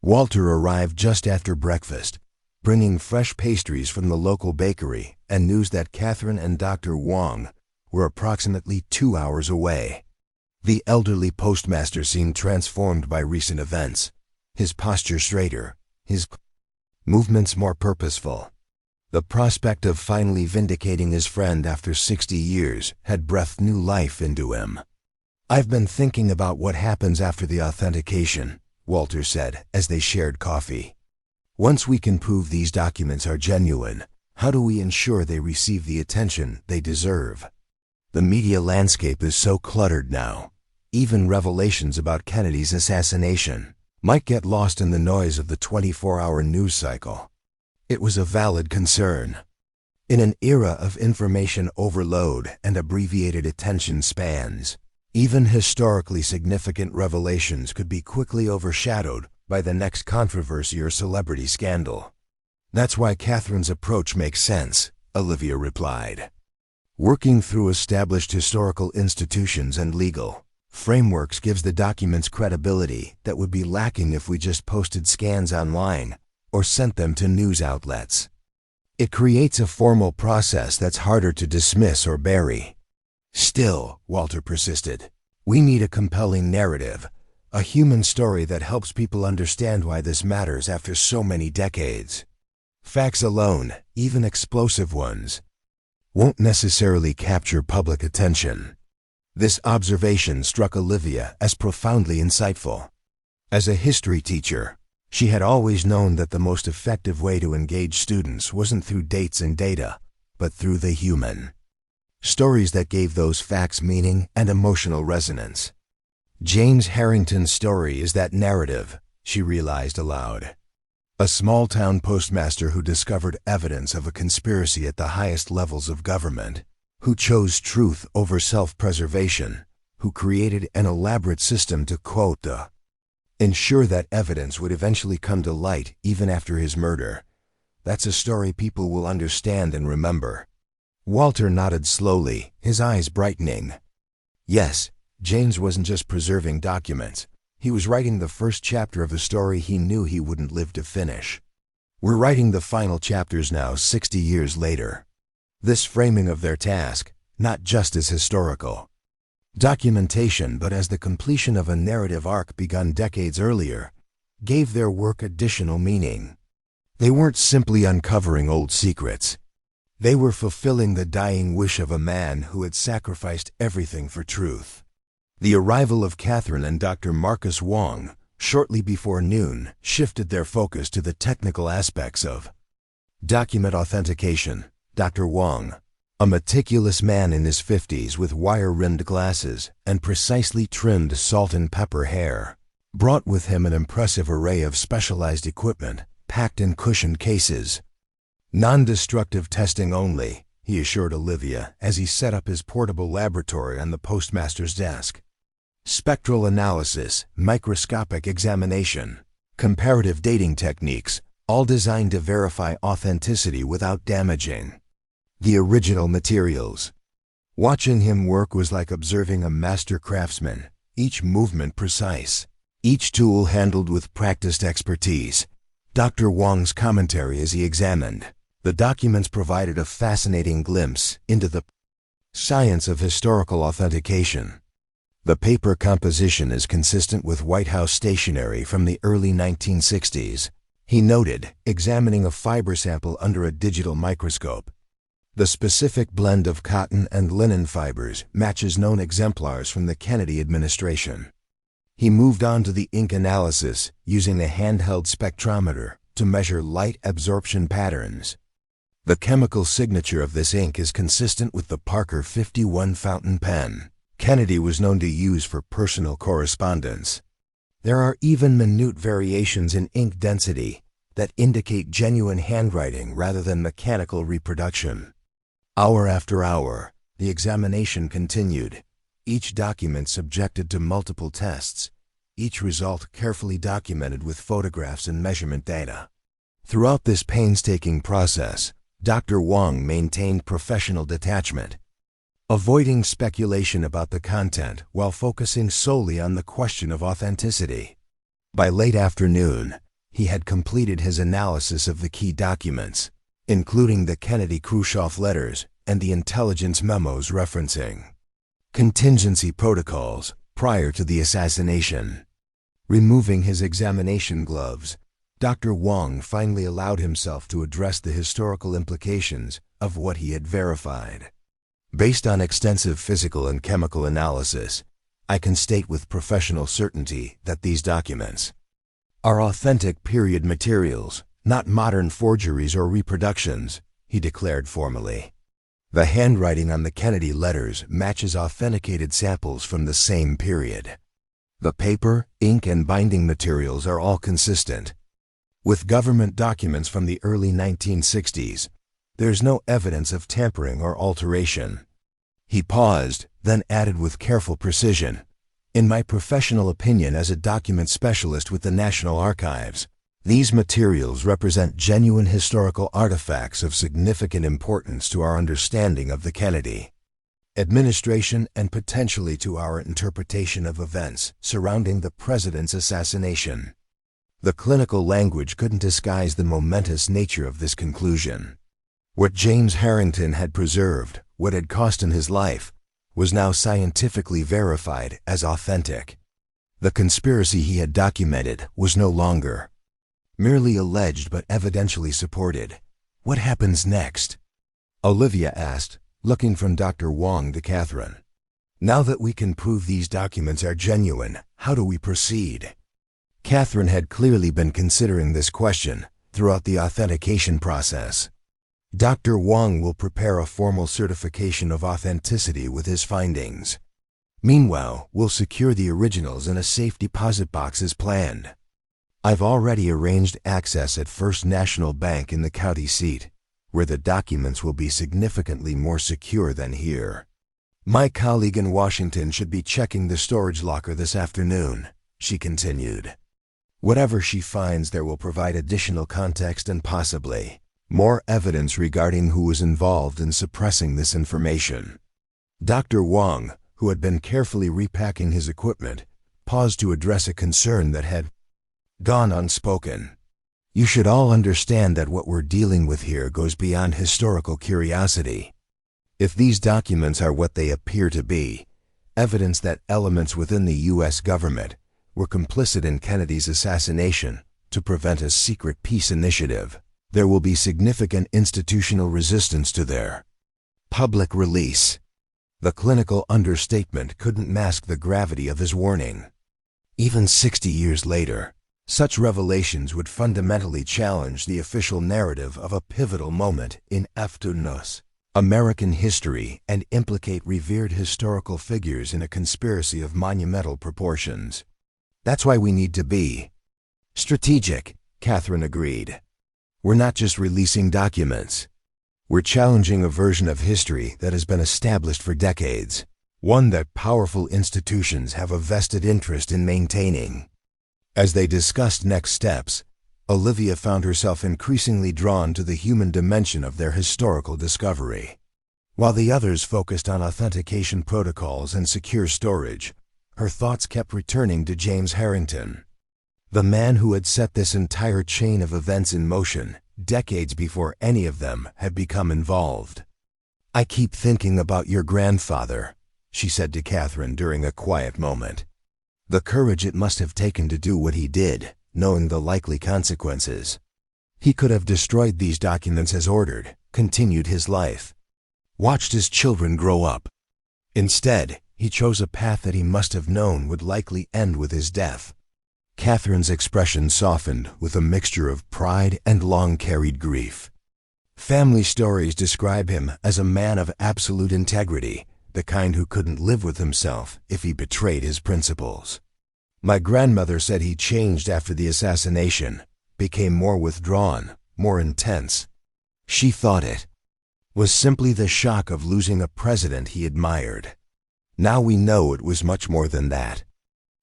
Walter arrived just after breakfast, bringing fresh pastries from the local bakery and news that Catherine and Dr. Wong were approximately 2 hours away. The elderly postmaster seemed transformed by recent events, his posture straighter, his movements more purposeful. The prospect of finally vindicating his friend after 60 years had breathed new life into him. "I've been thinking about what happens after the authentication," Walter said as they shared coffee. "Once we can prove these documents are genuine, how do we ensure they receive the attention they deserve? The media landscape is so cluttered now. Even revelations about Kennedy's assassination might get lost in the noise of the 24-hour news cycle." It was a valid concern. In an era of information overload and abbreviated attention spans, even historically significant revelations could be quickly overshadowed by the next controversy or celebrity scandal. "That's why Catherine's approach makes sense," Olivia replied. "Working through established historical institutions and legal frameworks gives the documents credibility that would be lacking if we just posted scans online or sent them to news outlets. It creates a formal process that's harder to dismiss or bury." "Still," Walter persisted, "we need a compelling narrative, a human story that helps people understand why this matters after so many decades. Facts alone, even explosive ones, won't necessarily capture public attention." This observation struck Olivia as profoundly insightful. As a history teacher, she had always known that the most effective way to engage students wasn't through dates and data, but through the human. Stories that gave those facts meaning and emotional resonance. James Harrington's story is that narrative, she realized aloud. A small-town postmaster who discovered evidence of a conspiracy at the highest levels of government, who chose truth over self-preservation, who created an elaborate system to, quote, ensure that evidence would eventually come to light even after his murder. That's a story people will understand and remember. Walter nodded slowly, his eyes brightening. Yes, James wasn't just preserving documents. He was writing the first chapter of a story he knew he wouldn't live to finish. "We're writing the final chapters now, 60 years later." This framing of their task, not just as historical documentation but as the completion of a narrative arc begun decades earlier, gave their work additional meaning. They weren't simply uncovering old secrets. They were fulfilling the dying wish of a man who had sacrificed everything for truth. The arrival of Catherine and Dr. Marcus Wong, shortly before noon, shifted their focus to the technical aspects of document authentication. Dr. Wong, a meticulous man in his 50s with wire-rimmed glasses and precisely trimmed salt and pepper hair, brought with him an impressive array of specialized equipment packed in cushioned cases. "Non-destructive testing only," he assured Olivia as he set up his portable laboratory on the postmaster's desk. "Spectral analysis, microscopic examination, comparative dating techniques, all designed to verify authenticity without damaging the original materials." Watching him work was like observing a master craftsman, each movement precise, each tool handled with practiced expertise. Dr. Wong's commentary as he examined the documents provided a fascinating glimpse into the science of historical authentication. The paper composition is consistent with White House stationery from the early 1960s, he noted, examining a fiber sample under a digital microscope. The specific blend of cotton and linen fibers matches known exemplars from the Kennedy administration. He moved on to the ink analysis, using a handheld spectrometer to measure light absorption patterns. The chemical signature of this ink is consistent with the Parker 51 fountain pen Kennedy was known to use for personal correspondence. There are even minute variations in ink density that indicate genuine handwriting rather than mechanical reproduction. Hour after hour, the examination continued, each document subjected to multiple tests, each result carefully documented with photographs and measurement data. Throughout this painstaking process, Dr. Wong maintained professional detachment, avoiding speculation about the content while focusing solely on the question of authenticity. By late afternoon, he had completed his analysis of the key documents, including the Kennedy-Khrushchev letters and the intelligence memos referencing contingency protocols prior to the assassination. Removing his examination gloves, Dr. Wong finally allowed himself to address the historical implications of what he had verified. Based on extensive physical and chemical analysis, I can state with professional certainty that these documents are authentic period materials, not modern forgeries or reproductions, he declared formally. The handwriting on the Kennedy letters matches authenticated samples from the same period. The paper, ink, and binding materials are all consistent. With government documents from the early 1960s, there's no evidence of tampering or alteration. He paused, then added with careful precision, "In my professional opinion as a document specialist with the National Archives, these materials represent genuine historical artifacts of significant importance to our understanding of the Kennedy administration and potentially to our interpretation of events surrounding the president's assassination." The clinical language couldn't disguise the momentous nature of this conclusion. What James Harrington had preserved, what had cost him his life, was now scientifically verified as authentic. The conspiracy he had documented was no longer merely alleged but evidentially supported. What happens next? Olivia asked, looking from Dr. Wong to Catherine. Now that we can prove these documents are genuine, how do we proceed? Catherine had clearly been considering this question throughout the authentication process. Dr. Wong will prepare a formal certification of authenticity with his findings. Meanwhile, we'll secure the originals in a safe deposit box as planned. I've already arranged access at First National Bank in the county seat, where the documents will be significantly more secure than here. My colleague in Washington should be checking the storage locker this afternoon, she continued. Whatever she finds there will provide additional context and possibly more evidence regarding who was involved in suppressing this information. Dr. Wong, who had been carefully repacking his equipment, paused to address a concern that had gone unspoken. You should all understand that what we're dealing with here goes beyond historical curiosity. If these documents are what they appear to be, evidence that elements within the U.S. government were complicit in Kennedy's assassination to prevent a secret peace initiative, there will be significant institutional resistance to their public release. The clinical understatement couldn't mask the gravity of his warning. Even 60 years later, such revelations would fundamentally challenge the official narrative of a pivotal moment in afternoon's American history and implicate revered historical figures in a conspiracy of monumental proportions. That's why we need to be strategic, Catherine agreed. We're not just releasing documents. We're challenging a version of history that has been established for decades, one that powerful institutions have a vested interest in maintaining. As they discussed next steps, Olivia found herself increasingly drawn to the human dimension of their historical discovery. While the others focused on authentication protocols and secure storage, her thoughts kept returning to James Harrington, the man who had set this entire chain of events in motion decades before any of them had become involved. I keep thinking about your grandfather, she said to Catherine during a quiet moment. The courage it must have taken to do what he did, knowing the likely consequences. He could have destroyed these documents as ordered, continued his life, watched his children grow up. Instead, he chose a path that he must have known would likely end with his death. Catherine's expression softened with a mixture of pride and long-carried grief. Family stories describe him as a man of absolute integrity, the kind who couldn't live with himself if he betrayed his principles. My grandmother said he changed after the assassination, became more withdrawn, more intense. She thought it was simply the shock of losing a president he admired. Now we know it was much more than that.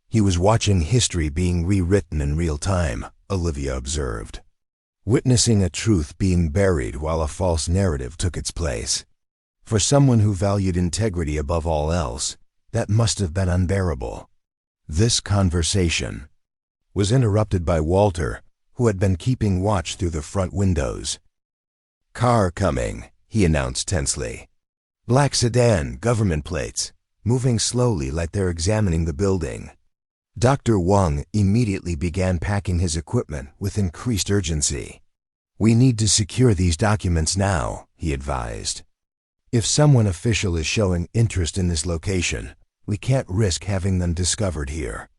He was watching history being rewritten in real time, Olivia observed. witnessing a truth being buried while a false narrative took its place. For someone who valued integrity above all else, that must have been unbearable. This conversation was interrupted by Walter, who had been keeping watch through the front windows. "Car coming," he announced tensely. "Black sedan, government plates, moving slowly like they're examining the building." Dr. Wang immediately began packing his equipment with increased urgency. "We need to secure these documents now," he advised. "If someone official is showing interest in this location, we can't risk having them discovered here."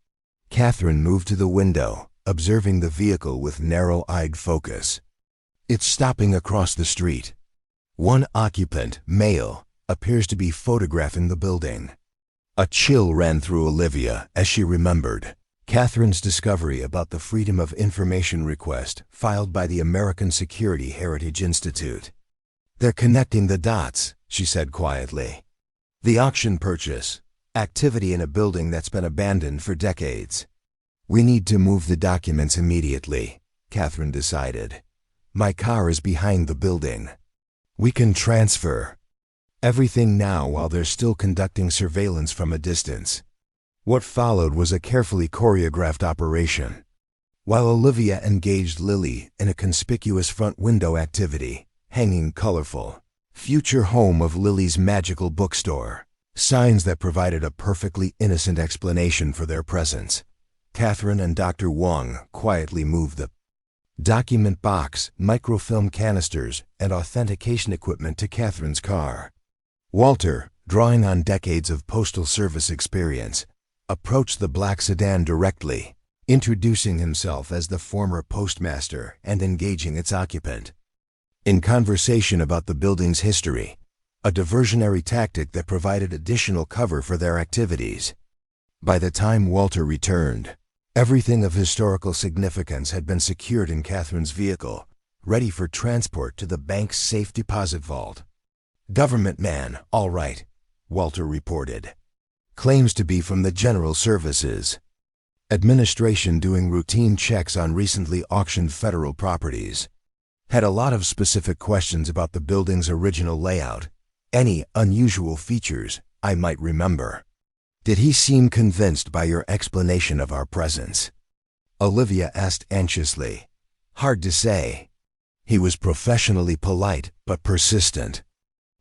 Catherine moved to the window, observing the vehicle with narrow-eyed focus. "It's stopping across the street. One occupant, male, appears to be photographing the building." A chill ran through Olivia as she remembered Catherine's discovery about the Freedom of Information request filed by the American Security Heritage Institute. "They're connecting the dots," she said quietly. "The auction purchase, activity in a building that's been abandoned for decades." "We need to move the documents immediately," Catherine decided. "My car is behind the building. We can transfer everything now while they're still conducting surveillance from a distance." What followed was a carefully choreographed operation. While Olivia engaged Lily in a conspicuous front window activity, hanging colorful, "Future home of Lily's magical bookstore," signs that provided a perfectly innocent explanation for their presence, Catherine and Dr. Wang quietly moved the document box, microfilm canisters, and authentication equipment to Catherine's car. Walter, drawing on decades of postal service experience, approached the black sedan directly, introducing himself as the former postmaster and engaging its occupant in conversation about the building's history, a diversionary tactic that provided additional cover for their activities. By the time Walter returned, everything of historical significance had been secured in Catherine's vehicle, ready for transport to the bank's safe deposit vault. "Government man, all right," Walter reported. "Claims to be from the General Services Administration doing routine checks on recently auctioned federal properties. Had a lot of specific questions about the building's original layout, any unusual features I might remember." "Did he seem convinced by your explanation of our presence?" Olivia asked anxiously. "Hard to say. He was professionally polite but persistent.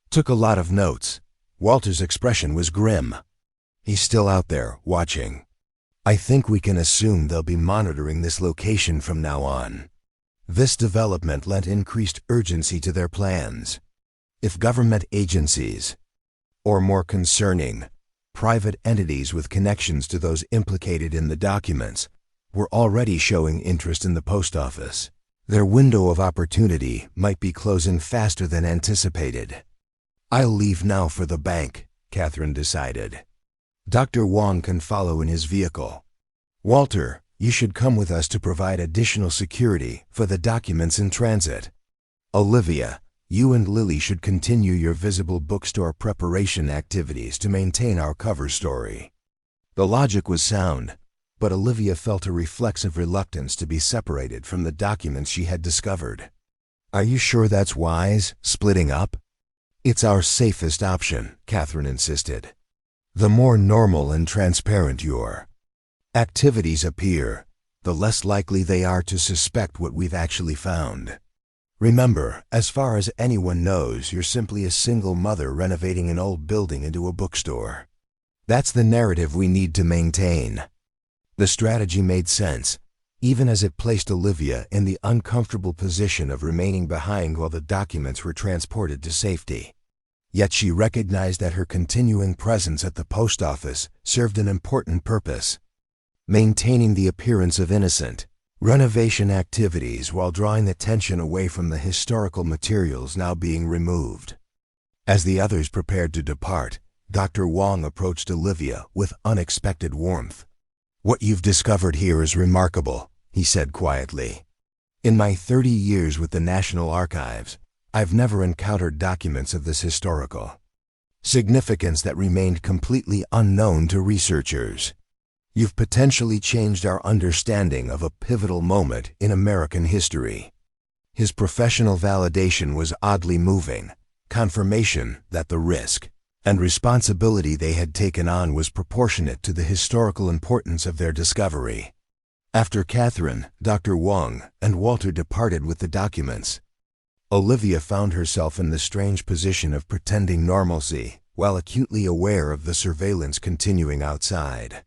Took a lot of notes." Walter's expression was grim. "He's still out there, watching. I think we can assume they'll be monitoring this location from now on." This development lent increased urgency to their plans. If government agencies, or more concerning, private entities with connections to those implicated in the documents, were already showing interest in the post office, their window of opportunity might be closing faster than anticipated. "I'll leave now for the bank," Catherine decided. "Dr. Wang can follow in his vehicle. Walter, you should come with us to provide additional security for the documents in transit. Olivia, you and Lily should continue your visible bookstore preparation activities to maintain our cover story." The logic was sound, but Olivia felt a reflexive reluctance to be separated from the documents she had discovered. "Are you sure that's wise, splitting up?" "It's our safest option," Catherine insisted. "The more normal and transparent your activities appear, the less likely they are to suspect what we've actually found. Remember, as far as anyone knows, you're simply a single mother renovating an old building into a bookstore. That's the narrative we need to maintain." The strategy made sense, even as it placed Olivia in the uncomfortable position of remaining behind while the documents were transported to safety. Yet she recognized that her continuing presence at the post office served an important purpose: maintaining the appearance of innocent renovation activities while drawing attention away from the historical materials now being removed. As the others prepared to depart, Dr. Wang approached Olivia with unexpected warmth. "What you've discovered here is remarkable," he said quietly. "In my 30 years with the National Archives, I've never encountered documents of this historical significance that remained completely unknown to researchers. You've potentially changed our understanding of a pivotal moment in American history." His professional validation was oddly moving, confirmation that the risk and responsibility they had taken on was proportionate to the historical importance of their discovery. After Catherine, Dr. Wong, and Walter departed with the documents, Olivia found herself in the strange position of pretending normalcy while acutely aware of the surveillance continuing outside.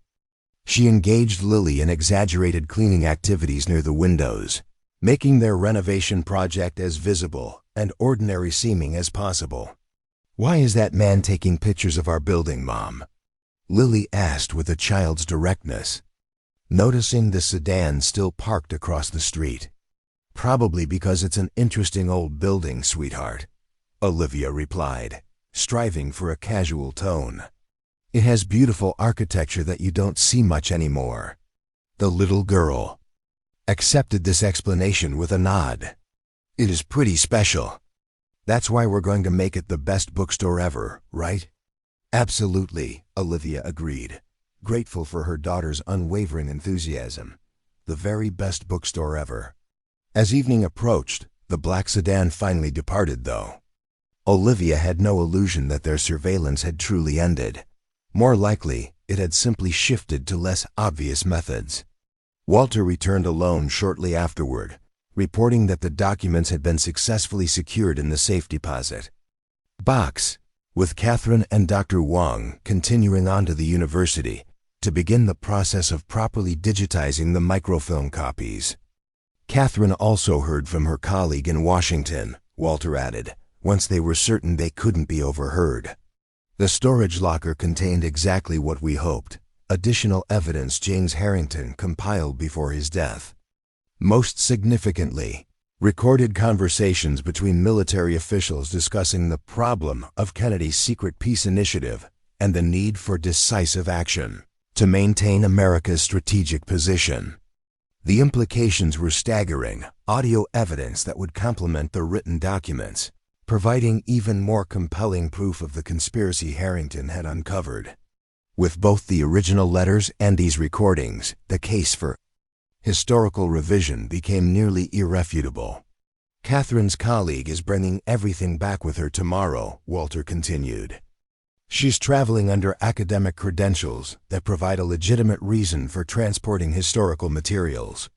She engaged Lily in exaggerated cleaning activities near the windows, making their renovation project as visible and ordinary seeming as possible. "Why is that man taking pictures of our building, Mom?" Lily asked with a child's directness, noticing the sedan still parked across the street. "Probably because it's an interesting old building, sweetheart," Olivia replied, striving for a casual tone. "It has beautiful architecture that you don't see much anymore." The little girl accepted this explanation with a nod. "It is pretty special. That's why we're going to make it the best bookstore ever, right?" "Absolutely," Olivia agreed, grateful for her daughter's unwavering enthusiasm. "The very best bookstore ever." As evening approached, the black sedan finally departed, though. Olivia had no illusion that their surveillance had truly ended. More likely, it had simply shifted to less obvious methods. Walter returned alone shortly afterward, reporting that the documents had been successfully secured in the safe deposit box, with Catherine and Dr. Wong continuing on to the university to begin the process of properly digitizing the microfilm copies. Catherine also heard from her colleague in Washington, Walter added, once they were certain they couldn't be overheard. "The storage locker contained exactly what we hoped, additional evidence James Harrington compiled before his death. Most significantly, recorded conversations between military officials discussing the problem of Kennedy's secret peace initiative and the need for decisive action to maintain America's strategic position. The implications were staggering, audio evidence that would complement the written documents, providing even more compelling proof of the conspiracy Harrington had uncovered. With both the original letters and these recordings, the case for historical revision became nearly irrefutable. Catherine's colleague is bringing everything back with her tomorrow," Walter continued. "She's traveling under academic credentials that provide a legitimate reason for transporting historical materials.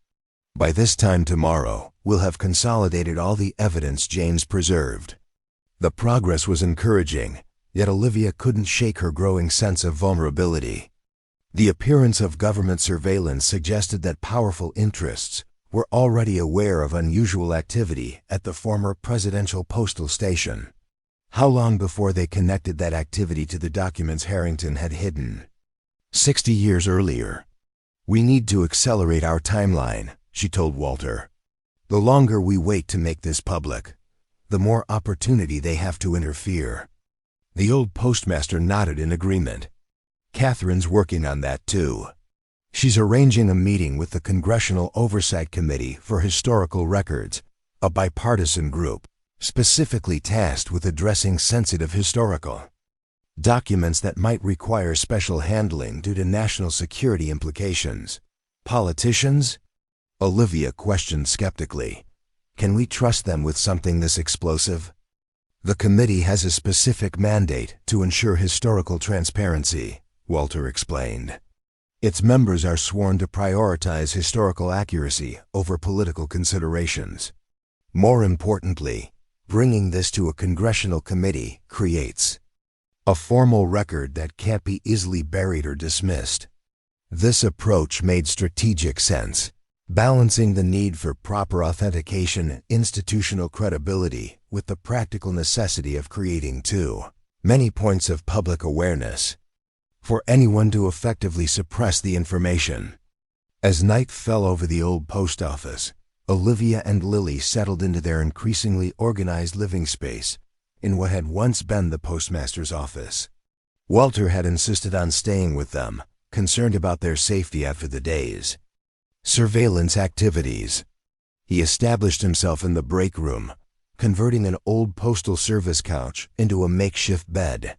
By this time tomorrow, we'll have consolidated all the evidence James preserved." The progress was encouraging, yet Olivia couldn't shake her growing sense of vulnerability. The appearance of government surveillance suggested that powerful interests were already aware of unusual activity at the former presidential postal station. How long before they connected that activity to the documents Harrington had hidden? 60 years earlier. "We need to accelerate our timeline," she told Walter. "The longer we wait to make this public, the more opportunity they have to interfere." The old postmaster nodded in agreement. "Catherine's working on that too. She's arranging a meeting with the Congressional Oversight Committee for Historical Records, a bipartisan group specifically tasked with addressing sensitive historical documents that might require special handling due to national security implications. Politicians?" Olivia questioned skeptically. "Can we trust them with something this explosive?" "The committee has a specific mandate to ensure historical transparency," Walter explained. "Its members are sworn to prioritize historical accuracy over political considerations. More importantly, bringing this to a congressional committee creates a formal record that can't be easily buried or dismissed." This approach made strategic sense, balancing the need for proper authentication and institutional credibility with the practical necessity of creating too many points of public awareness for anyone to effectively suppress the information. As night fell over the old post office, Olivia and Lily settled into their increasingly organized living space in what had once been the postmaster's office. Walter had insisted on staying with them, concerned about their safety after the day's surveillance activities. He established himself in the break room, converting an old postal service couch into a makeshift bed.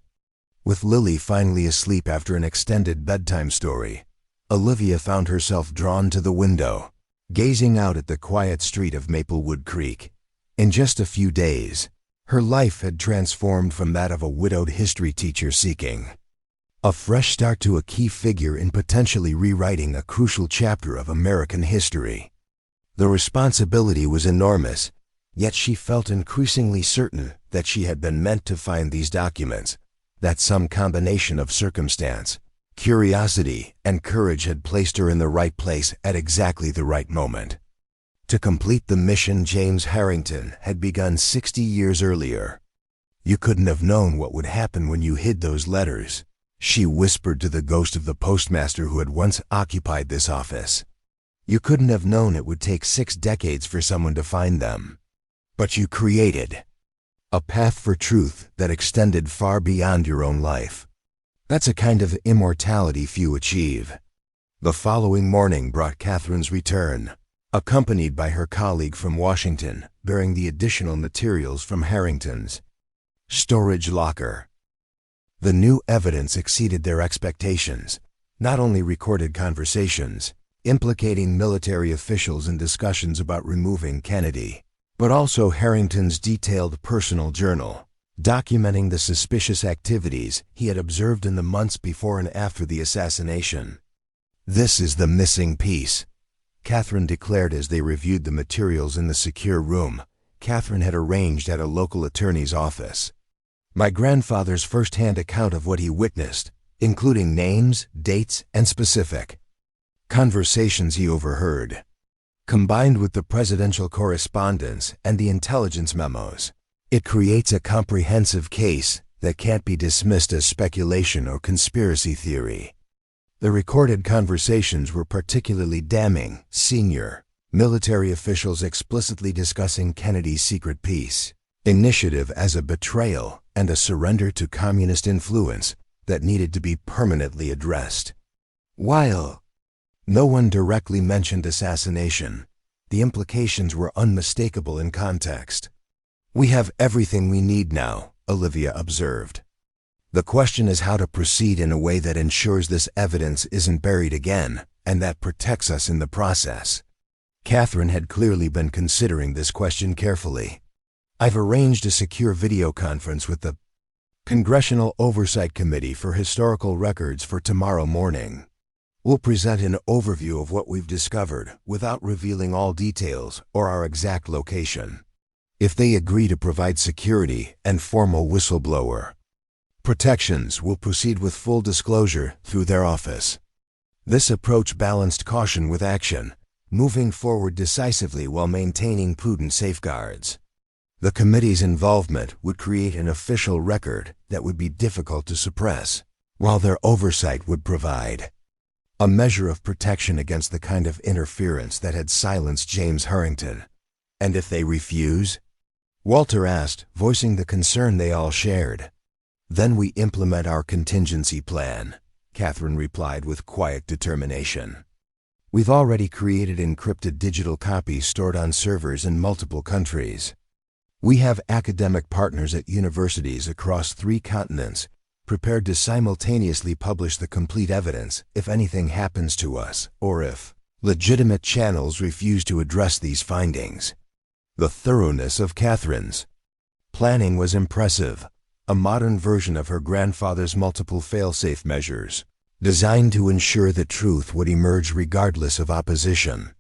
With Lily finally asleep after an extended bedtime story, Olivia found herself drawn to the window, gazing out at the quiet street of Maplewood Creek. In just a few days, her life had transformed from that of a widowed history teacher seeking a fresh start to a key figure in potentially rewriting a crucial chapter of American history. The responsibility was enormous, yet she felt increasingly certain that she had been meant to find these documents, that some combination of circumstance, curiosity, and courage had placed her in the right place at exactly the right moment. To complete the mission James Harrington had begun 60 years earlier. "You couldn't have known what would happen when you hid those letters," she whispered to the ghost of the postmaster who had once occupied this office. "You couldn't have known it would take 6 decades for someone to find them. But you created a path for truth that extended far beyond your own life. That's a kind of immortality few achieve." The following morning brought Catherine's return, accompanied by her colleague from Washington, bearing the additional materials from Harrington's storage locker. The new evidence exceeded their expectations, not only recorded conversations implicating military officials in discussions about removing Kennedy, but also Harrington's detailed personal journal, documenting the suspicious activities he had observed in the months before and after the assassination. "This is the missing piece," Catherine declared as they reviewed the materials in the secure room Catherine had arranged at a local attorney's office. "My grandfather's first-hand account of what he witnessed, including names, dates, and specific conversations he overheard, combined with the presidential correspondence and the intelligence memos. It creates a comprehensive case that can't be dismissed as speculation or conspiracy theory." The recorded conversations were particularly damning, senior military officials explicitly discussing Kennedy's secret peace initiative as a betrayal and a surrender to communist influence that needed to be permanently addressed. While no one directly mentioned assassination, the implications were unmistakable in context. "We have everything we need now," Olivia observed. "The question is how to proceed in a way that ensures this evidence isn't buried again and that protects us in the process." Catherine had clearly been considering this question carefully. "I've arranged a secure video conference with the Congressional Oversight Committee for Historical Records for tomorrow morning. We'll present an overview of what we've discovered without revealing all details or our exact location. If they agree to provide security and formal whistleblower protections, we'll proceed with full disclosure through their office." This approach balanced caution with action, moving forward decisively while maintaining prudent safeguards. The committee's involvement would create an official record that would be difficult to suppress, while their oversight would provide a measure of protection against the kind of interference that had silenced James Harrington. "And if they refuse?" Walter asked, voicing the concern they all shared. "Then we implement our contingency plan," Catherine replied with quiet determination. "We've already created encrypted digital copies stored on servers in multiple countries. We have academic partners at universities across 3 continents prepared to simultaneously publish the complete evidence if anything happens to us or if legitimate channels refuse to address these findings." The thoroughness of Catherine's planning was impressive, a modern version of her grandfather's multiple fail-safe measures, designed to ensure the truth would emerge regardless of opposition.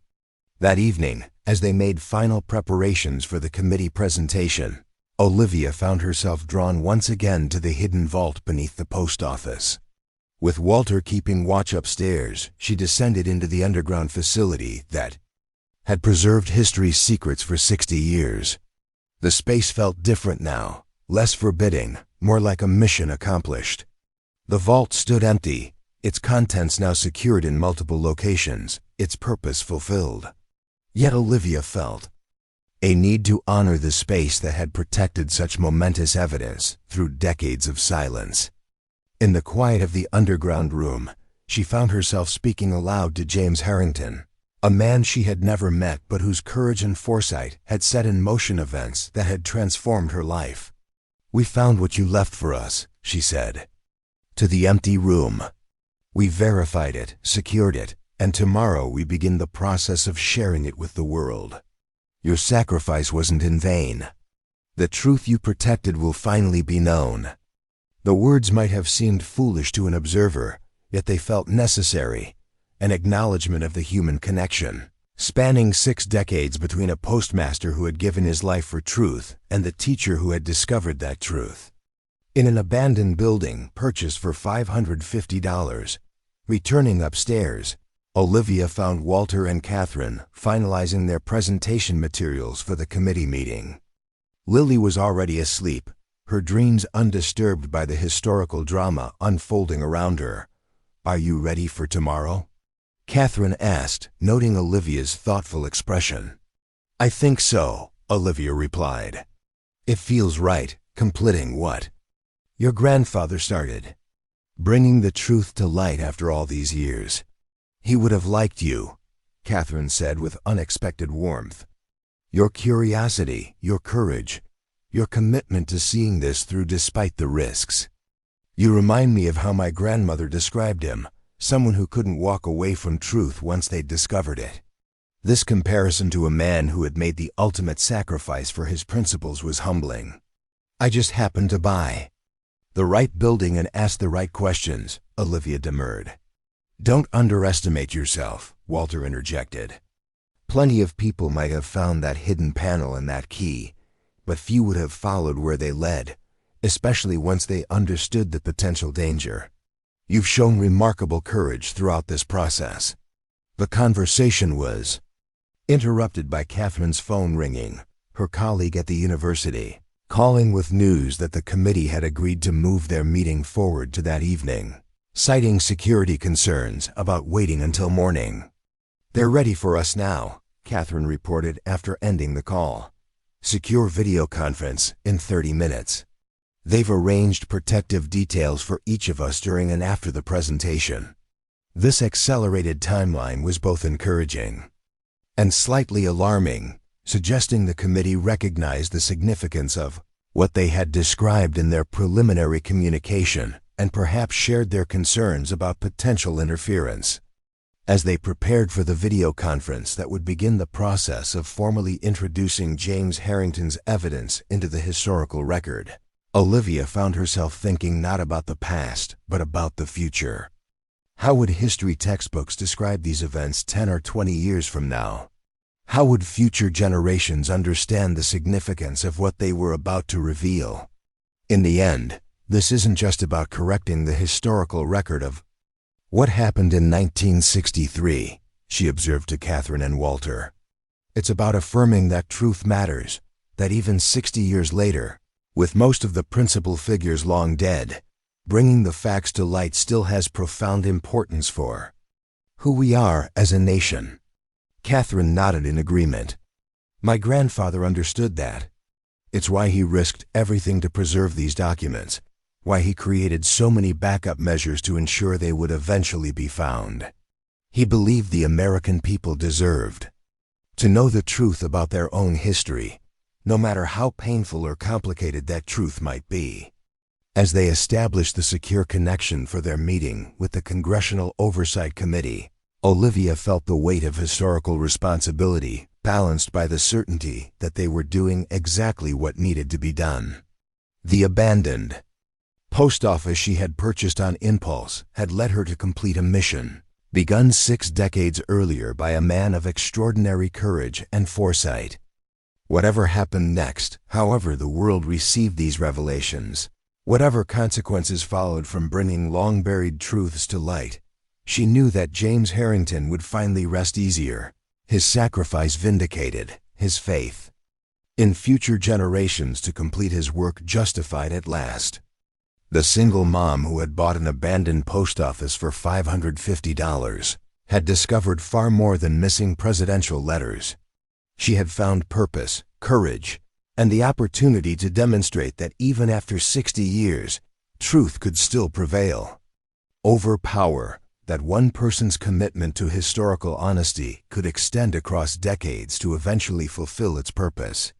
That evening, as they made final preparations for the committee presentation, Olivia found herself drawn once again to the hidden vault beneath the post office. With Walter keeping watch upstairs, she descended into the underground facility that had preserved history's secrets for 60 years. The space felt different now, less forbidding, more like a mission accomplished. The vault stood empty, its contents now secured in multiple locations, its purpose fulfilled. Yet Olivia felt a need to honor the space that had protected such momentous evidence through decades of silence. In the quiet of the underground room, she found herself speaking aloud to James Harrington, a man she had never met but whose courage and foresight had set in motion events that had transformed her life. "We found what you left for us," she said. "To the empty room. We verified it, secured it, and tomorrow we begin the process of sharing it with the world. Your sacrifice wasn't in vain. The truth you protected will finally be known." The words might have seemed foolish to an observer, yet they felt necessary, an acknowledgement of the human connection, spanning 6 decades between a postmaster who had given his life for truth and the teacher who had discovered that truth. In an abandoned building purchased for $550, returning upstairs, Olivia found Walter and Catherine finalizing their presentation materials for the committee meeting. Lily was already asleep, her dreams undisturbed by the historical drama unfolding around her. "Are you ready for tomorrow?" Catherine asked, noting Olivia's thoughtful expression. "I think so," Olivia replied. "It feels right, completing what your grandfather started. Bringing the truth to light after all these years. He would have liked you," Catherine said with unexpected warmth. "Your curiosity, your courage, your commitment to seeing this through despite the risks. You remind me of how my grandmother described him, someone who couldn't walk away from truth once they'd discovered it." This comparison to a man who had made the ultimate sacrifice for his principles was humbling. "I just happened to buy the right building and ask the right questions," Olivia demurred. "Don't underestimate yourself," Walter interjected. "Plenty of people might have found that hidden panel and that key, but few would have followed where they led, especially once they understood the potential danger. You've shown remarkable courage throughout this process." The conversation was interrupted by Catherine's phone ringing, her colleague at the university, calling with news that the committee had agreed to move their meeting forward to that evening, citing security concerns about waiting until morning. "They're ready for us now," Catherine reported after ending the call. "Secure video conference in 30 minutes. They've arranged protective details for each of us during and after the presentation." This accelerated timeline was both encouraging and slightly alarming, suggesting the committee recognized the significance of what they had described in their preliminary communication and perhaps shared their concerns about potential interference. As they prepared for the video conference that would begin the process of formally introducing James Harrington's evidence into the historical record, Olivia found herself thinking not about the past, but about the future. How would history textbooks describe these events 10 or 20 years from now? How would future generations understand the significance of what they were about to reveal? In the end, this isn't just about correcting the historical record of what happened in 1963, she observed to Catherine and Walter. It's about affirming that truth matters, that even 60 years later, with most of the principal figures long dead, bringing the facts to light still has profound importance for who we are as a nation. Catherine nodded in agreement. "My grandfather understood that. It's why he risked everything to preserve these documents, why he created so many backup measures to ensure they would eventually be found. He believed the American people deserved to know the truth about their own history, no matter how painful or complicated that truth might be." As they established the secure connection for their meeting with the Congressional Oversight Committee, Olivia felt the weight of historical responsibility balanced by the certainty that they were doing exactly what needed to be done. The abandoned post office she had purchased on impulse had led her to complete a mission, begun 6 decades earlier by a man of extraordinary courage and foresight. Whatever happened next, however the world received these revelations, whatever consequences followed from bringing long-buried truths to light, she knew that James Harrington would finally rest easier, his sacrifice vindicated, his faith in future generations to complete his work justified at last. The single mom who had bought an abandoned post office for $550 had discovered far more than missing presidential letters. She had found purpose, courage, and the opportunity to demonstrate that even after 60 years, truth could still prevail over power, that one person's commitment to historical honesty could extend across decades to eventually fulfill its purpose.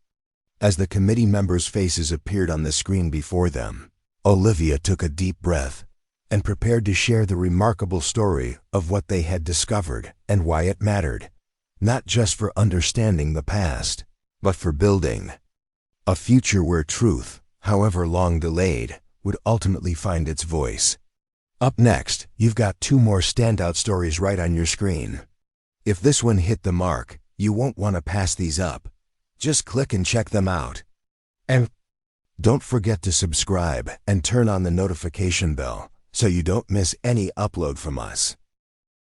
As the committee members' faces appeared on the screen before them, Olivia took a deep breath and prepared to share the remarkable story of what they had discovered and why it mattered, not just for understanding the past, but for building. A future where truth, however long delayed, would ultimately find its voice. Up next, you've got two more standout stories right on your screen. If this one hit the mark, you won't want to pass these up. Just click and check them out. And don't forget to subscribe and turn on the notification bell so you don't miss any upload from us.